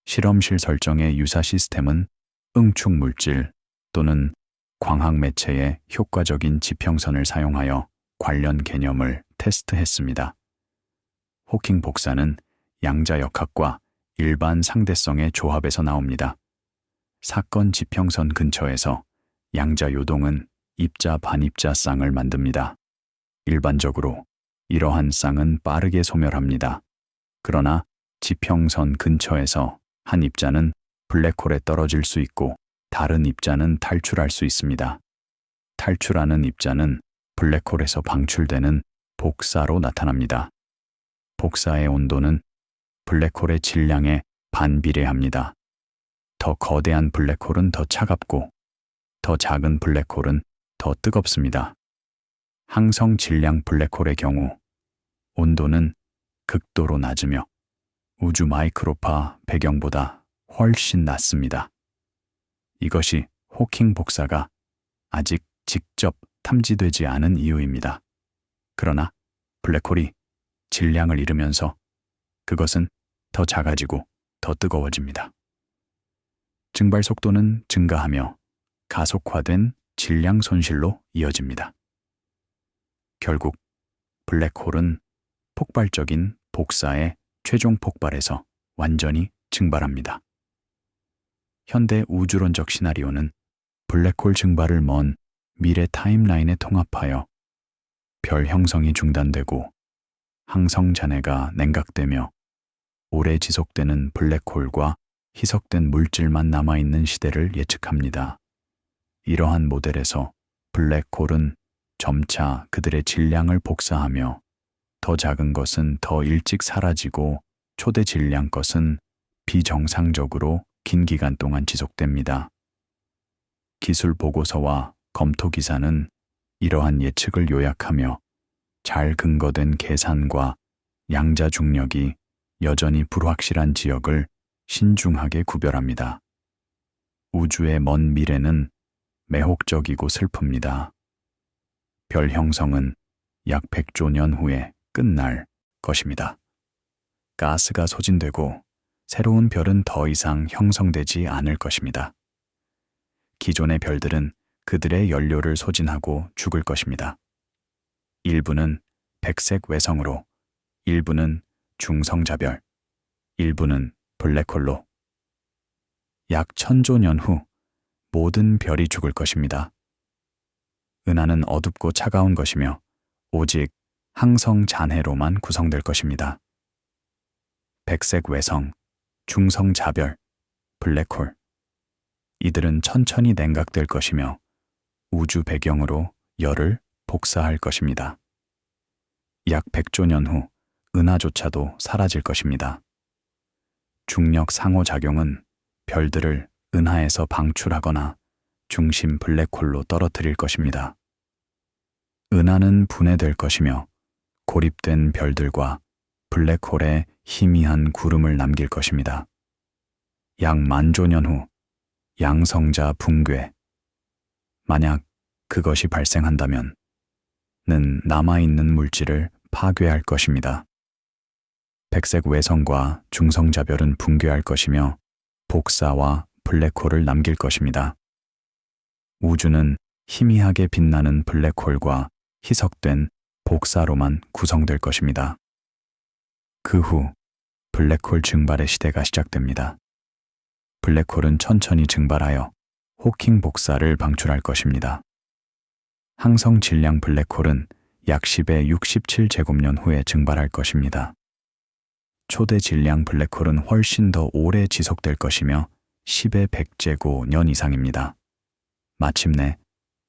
실험실 설정의 유사 시스템은 응축 물질 또는 광학 매체의 효과적인 지평선을 사용하여 관련 개념을 테스트했습니다. 호킹 복사는 양자역학과 일반 상대성의 조합에서 나옵니다. 사건 지평선 근처에서 양자 요동은 입자 반입자 쌍을 만듭니다. 일반적으로 이러한 쌍은 빠르게 소멸합니다. 그러나 지평선 근처에서 한 입자는 블랙홀에 떨어질 수 있고 다른 입자는 탈출할 수 있습니다. 탈출하는 입자는 블랙홀에서 방출되는 복사로 나타납니다. 복사의 온도는 블랙홀의 질량에 반비례합니다. 더 거대한 블랙홀은 더 차갑고 더 작은 블랙홀은 더 뜨겁습니다. 항성 질량 블랙홀의 경우 온도는 극도로 낮으며 우주 마이크로파 배경보다 훨씬 낮습니다. 이것이 호킹 복사가 아직 직접 탐지되지 않은 이유입니다. 그러나 블랙홀이 질량을 잃으면서 그것은 더 작아지고 더 뜨거워집니다. 증발 속도는 증가하며 가속화된 질량 손실로 이어집니다. 결국 블랙홀은 폭발적인 복사의 최종 폭발에서 완전히 증발합니다. 현대 우주론적 시나리오는 블랙홀 증발을 먼 미래 타임라인에 통합하여 별 형성이 중단되고 항성 잔해가 냉각되며 오래 지속되는 블랙홀과 희석된 물질만 남아있는 시대를 예측합니다. 이러한 모델에서 블랙홀은 점차 그들의 질량을 복사하며 더 작은 것은 더 일찍 사라지고 초대 질량 것은 비정상적으로 긴 기간 동안 지속됩니다. 기술 보고서와 검토 기사는 이러한 예측을 요약하며 잘 근거된 계산과 양자 중력이 여전히 불확실한 지역을 신중하게 구별합니다. 우주의 먼 미래는 매혹적이고 슬픕니다. 별 형성은 약 100조 년 후에 끝날 것입니다. 가스가 소진되고 새로운 별은 더 이상 형성되지 않을 것입니다. 기존의 별들은 그들의 연료를 소진하고 죽을 것입니다. 일부는 백색 외성으로, 일부는 중성자별, 일부는 블랙홀로. 약 1000조 년 후 모든 별이 죽을 것입니다. 은하는 어둡고 차가운 것이며 오직 항성 잔해로만 구성될 것입니다. 백색 외성, 중성자별, 블랙홀. 이들은 천천히 냉각될 것이며 우주 배경으로 열을 복사할 것입니다. 약 100조 년 후 은하조차도 사라질 것입니다. 중력 상호작용은 별들을 은하에서 방출하거나 중심 블랙홀로 떨어뜨릴 것입니다. 은하는 분해될 것이며 고립된 별들과 블랙홀에 희미한 구름을 남길 것입니다. 약 10,000조 년 후 양성자 붕괴. 만약 그것이 발생한다면 는 남아있는 물질을 파괴할 것입니다. 백색 외성과 중성자별은 붕괴할 것이며 복사와 블랙홀을 남길 것입니다. 우주는 희미하게 빛나는 블랙홀과 희석된 복사로만 구성될 것입니다. 그 후 블랙홀 증발의 시대가 시작됩니다. 블랙홀은 천천히 증발하여 호킹 복사를 방출할 것입니다. 항성 질량 블랙홀은 약 10의 67제곱년 후에 증발할 것입니다. 초대 질량 블랙홀은 훨씬 더 오래 지속될 것이며 10의 100제곱년 이상입니다. 마침내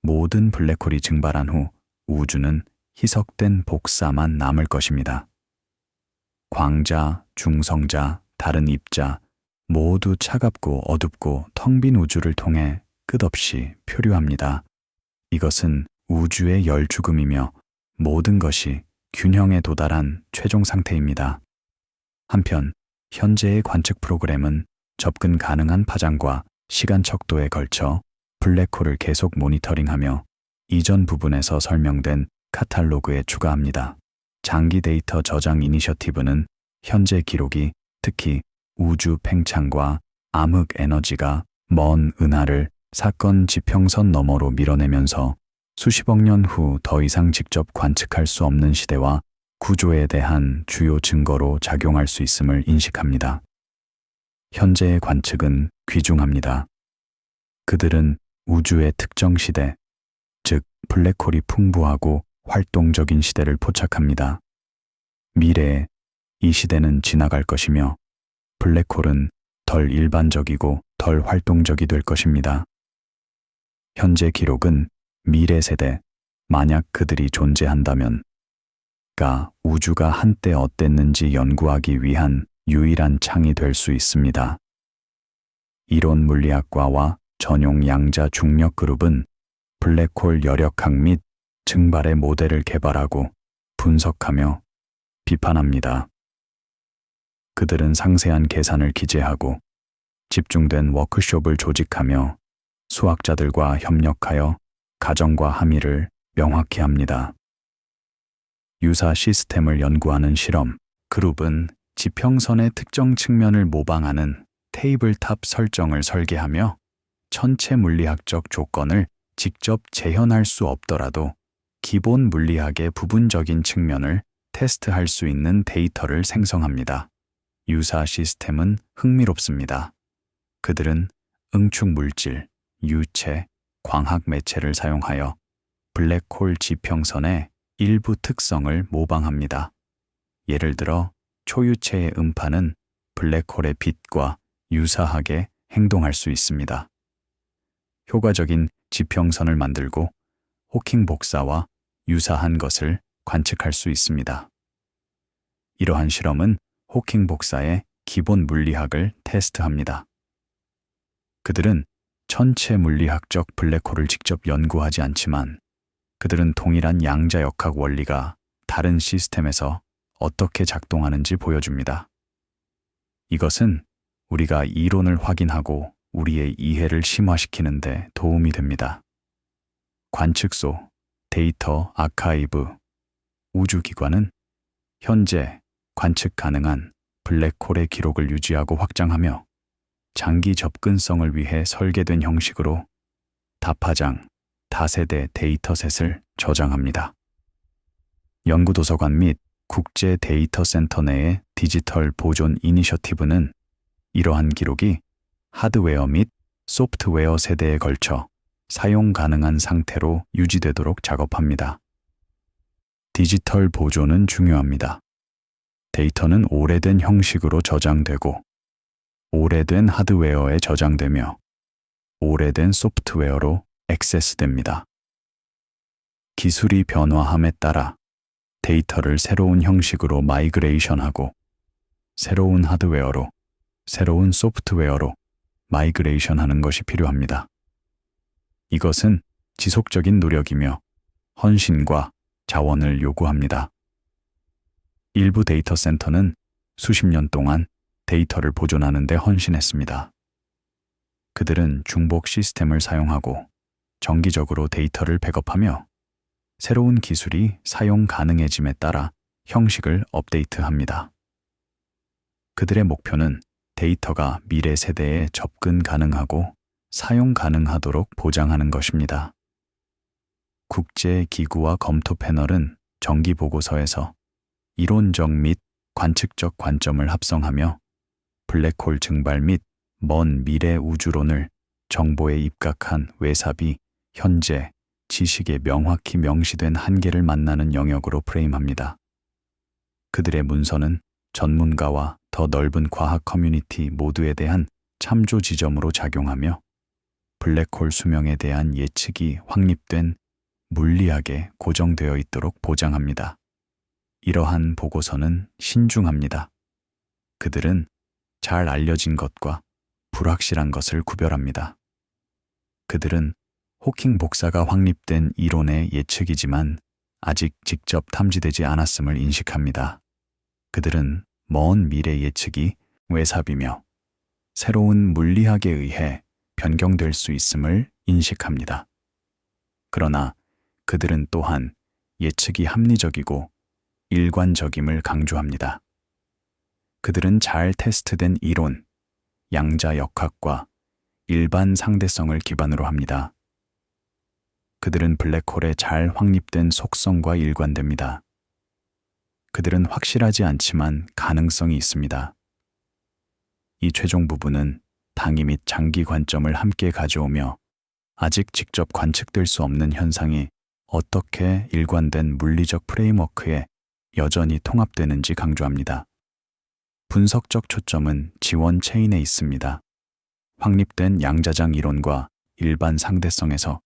모든 블랙홀이 증발한 후 우주는 희석된 복사만 남을 것입니다. 광자, 중성자, 다른 입자 모두 차갑고 어둡고 텅 빈 우주를 통해 끝없이 표류합니다. 이것은 우주의 열죽음이며 모든 것이 균형에 도달한 최종 상태입니다. 한편 현재의 관측 프로그램은 접근 가능한 파장과 시간 척도에 걸쳐 블랙홀을 계속 모니터링하며 이전 부분에서 설명된 카탈로그에 추가합니다. 장기 데이터 저장 이니셔티브는 현재 기록이 특히 우주 팽창과 암흑 에너지가 먼 은하를 사건 지평선 너머로 밀어내면서 수십억 년 후 더 이상 직접 관측할 수 없는 시대와 구조에 대한 주요 증거로 작용할 수 있음을 인식합니다. 현재의 관측은 귀중합니다. 그들은 우주의 특정 시대, 즉 블랙홀이 풍부하고 활동적인 시대를 포착합니다. 미래에 이 시대는 지나갈 것이며 블랙홀은 덜 일반적이고 덜 활동적이 될 것입니다. 현재 기록은 미래 세대, 만약 그들이 존재한다면 가 우주가 한때 어땠는지 연구하기 위한 유일한 창이 될 수 있습니다. 이론 물리학과와 전용 양자 중력 그룹은 블랙홀 여력학 및 증발의 모델을 개발하고 분석하며 비판합니다. 그들은 상세한 계산을 기재하고 집중된 워크숍을 조직하며 수학자들과 협력하여 가정과 함의를 명확히 합니다. 유사 시스템을 연구하는 실험 그룹은 지평선의 특정 측면을 모방하는 테이블탑 설정을 설계하며 천체 물리학적 조건을 직접 재현할 수 없더라도 기본 물리학의 부분적인 측면을 테스트할 수 있는 데이터를 생성합니다. 유사 시스템은 흥미롭습니다. 그들은 응축 물질, 유체, 광학 매체를 사용하여 블랙홀 지평선의 일부 특성을 모방합니다. 예를 들어 초유체의 음파는 블랙홀의 빛과 유사하게 행동할 수 있습니다. 효과적인 지평선을 만들고 호킹 복사와 유사한 것을 관측할 수 있습니다. 이러한 실험은 호킹 복사의 기본 물리학을 테스트합니다. 그들은 천체 물리학적 블랙홀을 직접 연구하지 않지만 그들은 동일한 양자역학 원리가 다른 시스템에서 어떻게 작동하는지 보여줍니다. 이것은 우리가 이론을 확인하고 우리의 이해를 심화시키는 데 도움이 됩니다. 관측소, 데이터 아카이브, 우주기관은 현재 관측 가능한 블랙홀의 기록을 유지하고 확장하며 장기 접근성을 위해 설계된 형식으로 다파장, 다세대 데이터셋을 저장합니다. 연구도서관 및 국제 데이터 센터 내의 디지털 보존 이니셔티브는 이러한 기록이 하드웨어 및 소프트웨어 세대에 걸쳐 사용 가능한 상태로 유지되도록 작업합니다. 디지털 보존은 중요합니다. 데이터는 오래된 형식으로 저장되고 오래된 하드웨어에 저장되며 오래된 소프트웨어로 액세스됩니다. 기술이 변화함에 따라 데이터를 새로운 형식으로 마이그레이션하고 새로운 하드웨어로, 새로운 소프트웨어로 마이그레이션하는 것이 필요합니다. 이것은 지속적인 노력이며 헌신과 자원을 요구합니다. 일부 데이터 센터는 수십 년 동안 데이터를 보존하는 데 헌신했습니다. 그들은 중복 시스템을 사용하고 정기적으로 데이터를 백업하며 새로운 기술이 사용 가능해짐에 따라 형식을 업데이트합니다. 그들의 목표는 데이터가 미래 세대에 접근 가능하고 사용 가능하도록 보장하는 것입니다. 국제 기구와 검토 패널은 정기 보고서에서 이론적 및 관측적 관점을 합성하며 블랙홀 증발 및 먼 미래 우주론을 정보에 입각한 외삽이 현재 지식에 명확히 명시된 한계를 만나는 영역으로 프레임합니다. 그들의 문서는 전문가와 더 넓은 과학 커뮤니티 모두에 대한 참조 지점으로 작용하며 블랙홀 수명에 대한 예측이 확립된 물리학에 고정되어 있도록 보장합니다. 이러한 보고서는 신중합니다. 그들은 잘 알려진 것과 불확실한 것을 구별합니다. 그들은 호킹 복사가 확립된 이론의 예측이지만 아직 직접 탐지되지 않았음을 인식합니다. 그들은 먼 미래 예측이 외삽이며 새로운 물리학에 의해 변경될 수 있음을 인식합니다. 그러나 그들은 또한 예측이 합리적이고 일관적임을 강조합니다. 그들은 잘 테스트된 이론, 양자 역학과 일반 상대성을 기반으로 합니다. 그들은 블랙홀의 잘 확립된 속성과 일관됩니다. 그들은 확실하지 않지만 가능성이 있습니다. 이 최종 부분은 단기 및 장기 관점을 함께 가져오며 아직 직접 관측될 수 없는 현상이 어떻게 일관된 물리적 프레임워크에 여전히 통합되는지 강조합니다. 분석적 초점은 지원 체인에 있습니다. 확립된 양자장 이론과 일반 상대성에서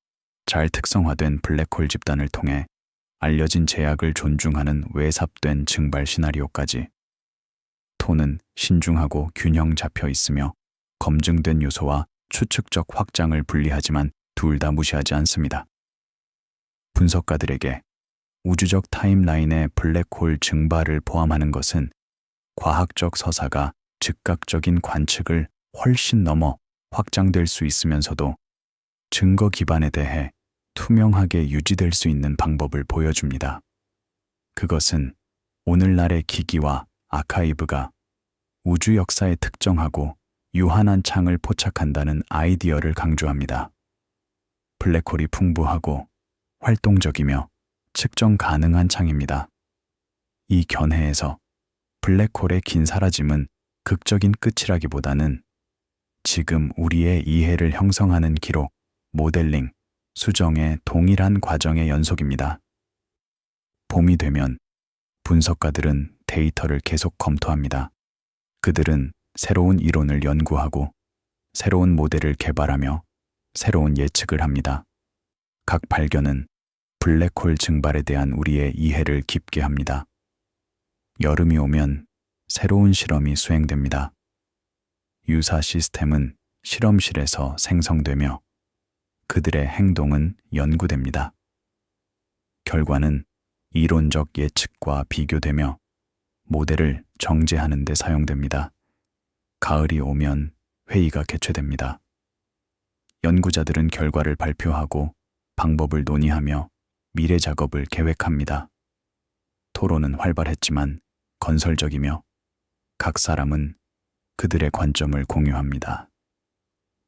잘 특성화된 블랙홀 집단을 통해 알려진 제약을 존중하는 외삽된 증발 시나리오까지. 톤은 신중하고 균형 잡혀 있으며 검증된 요소와 추측적 확장을 분리하지만 둘 다 무시하지 않습니다. 분석가들에게 우주적 타임라인의 블랙홀 증발을 포함하는 것은 과학적 서사가 즉각적인 관측을 훨씬 넘어 확장될 수 있으면서도 증거 기반에 대해 투명하게 유지될 수 있는 방법을 보여줍니다. 그것은 오늘날의 기기와 아카이브가 우주 역사에 특정하고 유한한 창을 포착한다는 아이디어를 강조합니다. 블랙홀이 풍부하고 활동적이며 측정 가능한 창입니다. 이 견해에서 블랙홀의 긴 사라짐은 극적인 끝이라기보다는 지금 우리의 이해를 형성하는 기록, 모델링, 수정의 동일한 과정의 연속입니다. 봄이 되면 분석가들은 데이터를 계속 검토합니다. 그들은 새로운 이론을 연구하고 새로운 모델을 개발하며 새로운 예측을 합니다. 각 발견은 블랙홀 증발에 대한 우리의 이해를 깊게 합니다. 여름이 오면 새로운 실험이 수행됩니다. 유사 시스템은 실험실에서 생성되며 그들의 행동은 연구됩니다. 결과는 이론적 예측과 비교되며 모델을 정제하는 데 사용됩니다. 가을이 오면 회의가 개최됩니다. 연구자들은 결과를 발표하고 방법을 논의하며 미래 작업을 계획합니다. 토론은 활발했지만 건설적이며 각 사람은 그들의 관점을 공유합니다.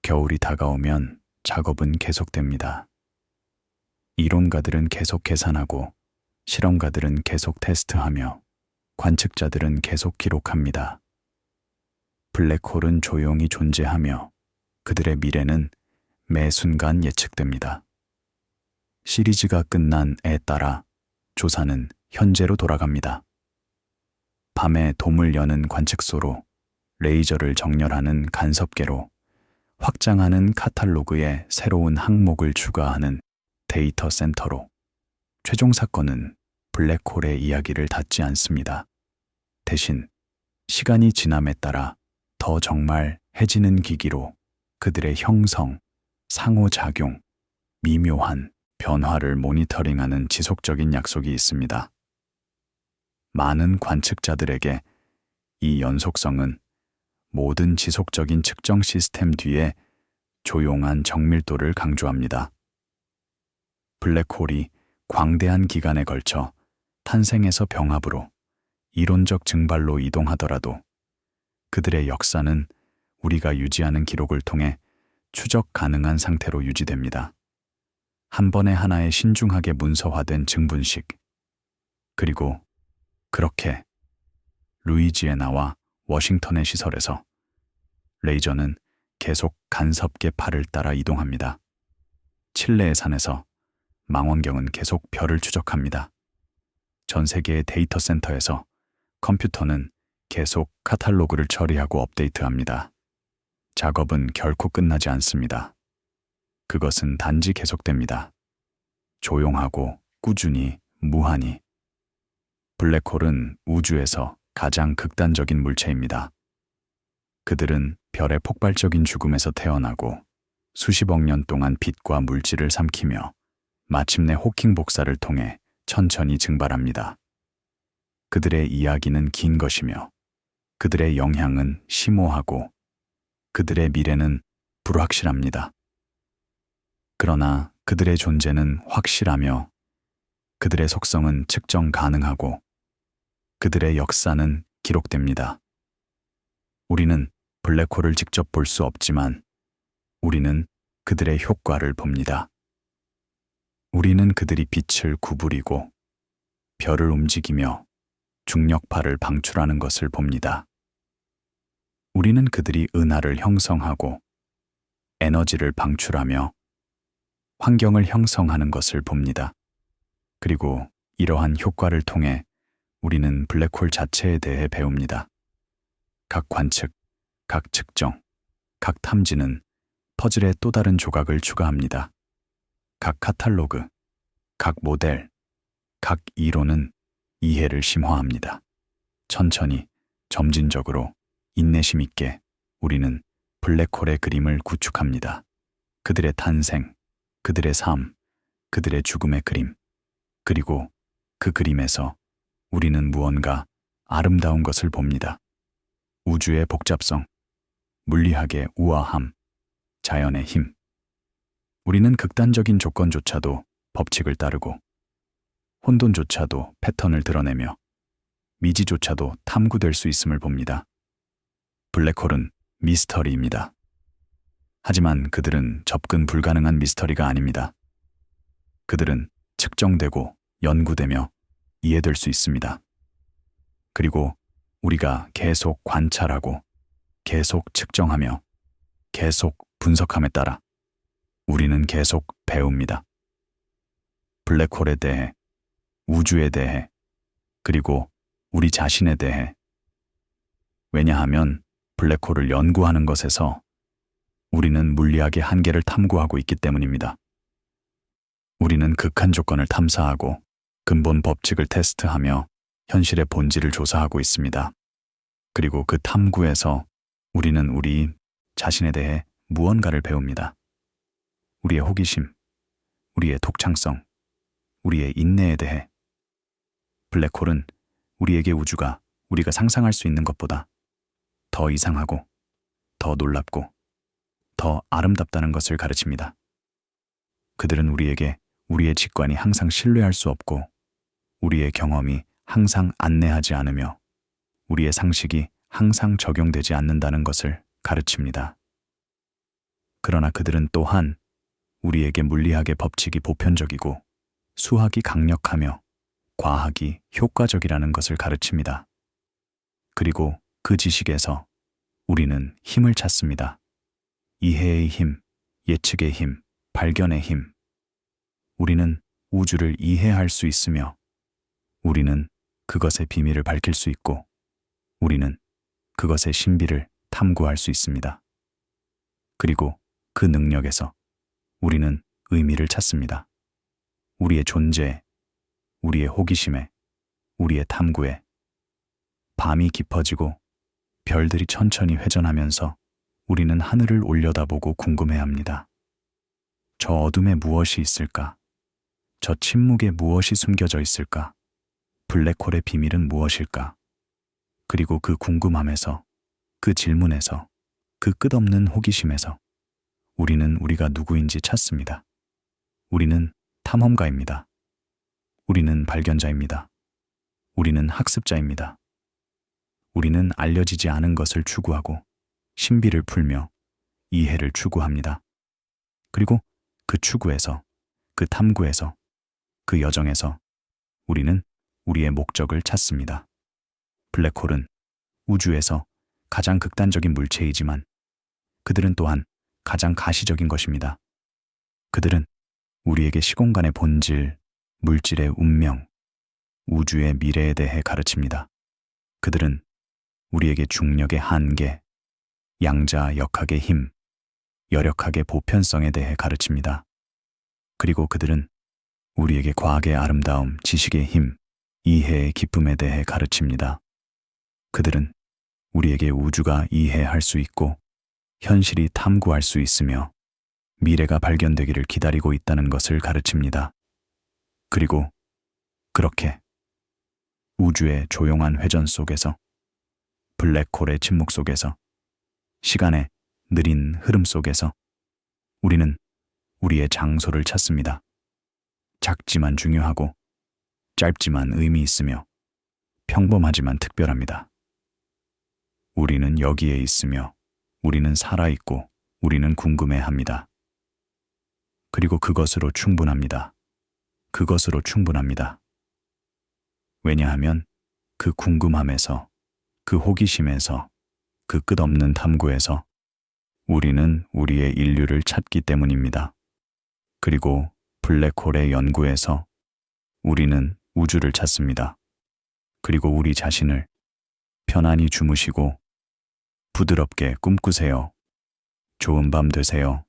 겨울이 다가오면 작업은 계속됩니다. 이론가들은 계속 계산하고 실험가들은 계속 테스트하며 관측자들은 계속 기록합니다. 블랙홀은 조용히 존재하며 그들의 미래는 매 순간 예측됩니다. 시리즈가 끝난 에 따라 조사는 현재로 돌아갑니다. 밤에 돔을 여는 관측소로, 레이저를 정렬하는 간섭계로, 확장하는 카탈로그에 새로운 항목을 추가하는 데이터 센터로, 최종 사건은 블랙홀의 이야기를 닫지 않습니다. 대신 시간이 지남에 따라 더 정말해지는 기기로 그들의 형성, 상호작용, 미묘한 변화를 모니터링하는 지속적인 약속이 있습니다. 많은 관측자들에게 이 연속성은 모든 지속적인 측정 시스템 뒤에 조용한 정밀도를 강조합니다. 블랙홀이 광대한 기간에 걸쳐 탄생에서 병합으로 이론적 증발로 이동하더라도 그들의 역사는 우리가 유지하는 기록을 통해 추적 가능한 상태로 유지됩니다. 한 번에 하나에 신중하게 문서화된 증분식. 그리고 그렇게 루이지애나와 워싱턴의 시설에서 레이저는 계속 간섭계 팔을 따라 이동합니다. 칠레의 산에서 망원경은 계속 별을 추적합니다. 전 세계의 데이터 센터에서 컴퓨터는 계속 카탈로그를 처리하고 업데이트합니다. 작업은 결코 끝나지 않습니다. 그것은 단지 계속됩니다. 조용하고 꾸준히, 무한히. 블랙홀은 우주에서 가장 극단적인 물체입니다. 그들은 별의 폭발적인 죽음에서 태어나고 수십억 년 동안 빛과 물질을 삼키며 마침내 호킹 복사를 통해 천천히 증발합니다. 그들의 이야기는 긴 것이며 그들의 영향은 심오하고 그들의 미래는 불확실합니다. 그러나 그들의 존재는 확실하며 그들의 속성은 측정 가능하고 그들의 역사는 기록됩니다. 우리는 블랙홀을 직접 볼 수 없지만 우리는 그들의 효과를 봅니다. 우리는 그들이 빛을 구부리고 별을 움직이며 중력파를 방출하는 것을 봅니다. 우리는 그들이 은하를 형성하고 에너지를 방출하며 환경을 형성하는 것을 봅니다. 그리고 이러한 효과를 통해 우리는 블랙홀 자체에 대해 배웁니다. 각 관측, 각 측정, 각 탐지는 퍼즐의 또 다른 조각을 추가합니다. 각 카탈로그, 각 모델, 각 이론은 이해를 심화합니다. 천천히, 점진적으로, 인내심 있게 우리는 블랙홀의 그림을 구축합니다. 그들의 탄생, 그들의 삶, 그들의 죽음의 그림. 그리고 그 그림에서 우리는 무언가 아름다운 것을 봅니다. 우주의 복잡성, 물리학의 우아함, 자연의 힘. 우리는 극단적인 조건조차도 법칙을 따르고 혼돈조차도 패턴을 드러내며 미지조차도 탐구될 수 있음을 봅니다. 블랙홀은 미스터리입니다. 하지만 그들은 접근 불가능한 미스터리가 아닙니다. 그들은 측정되고 연구되며 이해될 수 있습니다. 그리고 우리가 계속 관찰하고 계속 측정하며 계속 분석함에 따라 우리는 계속 배웁니다. 블랙홀에 대해, 우주에 대해, 그리고 우리 자신에 대해. 왜냐하면 블랙홀을 연구하는 것에서 우리는 물리학의 한계를 탐구하고 있기 때문입니다. 우리는 극한 조건을 탐사하고 근본 법칙을 테스트하며 현실의 본질을 조사하고 있습니다. 그리고 그 탐구에서 우리는 우리 자신에 대해 무언가를 배웁니다. 우리의 호기심, 우리의 독창성, 우리의 인내에 대해. 블랙홀은 우리에게 우주가 우리가 상상할 수 있는 것보다 더 이상하고 더 놀랍고 더 아름답다는 것을 가르칩니다. 그들은 우리에게 우리의 직관이 항상 신뢰할 수 없고 우리의 경험이 항상 안내하지 않으며 우리의 상식이 항상 적용되지 않는다는 것을 가르칩니다. 그러나 그들은 또한 우리에게 물리학의 법칙이 보편적이고 수학이 강력하며 과학이 효과적이라는 것을 가르칩니다. 그리고 그 지식에서 우리는 힘을 찾습니다. 이해의 힘, 예측의 힘, 발견의 힘. 우리는 우주를 이해할 수 있으며 우리는 그것의 비밀을 밝힐 수 있고 우리는 그것의 신비를 탐구할 수 있습니다. 그리고 그 능력에서 우리는 의미를 찾습니다. 우리의 존재에, 우리의 호기심에, 우리의 탐구에. 밤이 깊어지고 별들이 천천히 회전하면서 우리는 하늘을 올려다보고 궁금해합니다. 저 어둠에 무엇이 있을까? 저 침묵에 무엇이 숨겨져 있을까? 블랙홀의 비밀은 무엇일까? 그리고 그 궁금함에서, 그 질문에서, 그 끝없는 호기심에서 우리는 우리가 누구인지 찾습니다. 우리는 탐험가입니다. 우리는 발견자입니다. 우리는 학습자입니다. 우리는 알려지지 않은 것을 추구하고 신비를 풀며 이해를 추구합니다. 그리고 그 추구에서, 그 탐구에서, 그 여정에서 우리는 우리의 목적을 찾습니다. 블랙홀은 우주에서 가장 극단적인 물체이지만 그들은 또한 가장 가시적인 것입니다. 그들은 우리에게 시공간의 본질, 물질의 운명, 우주의 미래에 대해 가르칩니다. 그들은 우리에게 중력의 한계, 양자 역학의 힘, 여력학의 보편성에 대해 가르칩니다. 그리고 그들은 우리에게 과학의 아름다움, 지식의 힘, 이해의 기쁨에 대해 가르칩니다. 그들은 우리에게 우주가 이해할 수 있고 현실이 탐구할 수 있으며 미래가 발견되기를 기다리고 있다는 것을 가르칩니다. 그리고 그렇게 우주의 조용한 회전 속에서, 블랙홀의 침묵 속에서, 시간의 느린 흐름 속에서 우리는 우리의 장소를 찾습니다. 작지만 중요하고 짧지만 의미 있으며 평범하지만 특별합니다. 우리는 여기에 있으며 우리는 살아있고 우리는 궁금해합니다. 그리고 그것으로 충분합니다. 그것으로 충분합니다. 왜냐하면 그 궁금함에서, 그 호기심에서, 그 끝없는 탐구에서 우리는 우리의 인류를 찾기 때문입니다. 그리고 블랙홀의 연구에서 우리는 우주를 찾습니다. 그리고 우리 자신을. 편안히 주무시고 부드럽게 꿈꾸세요. 좋은 밤 되세요.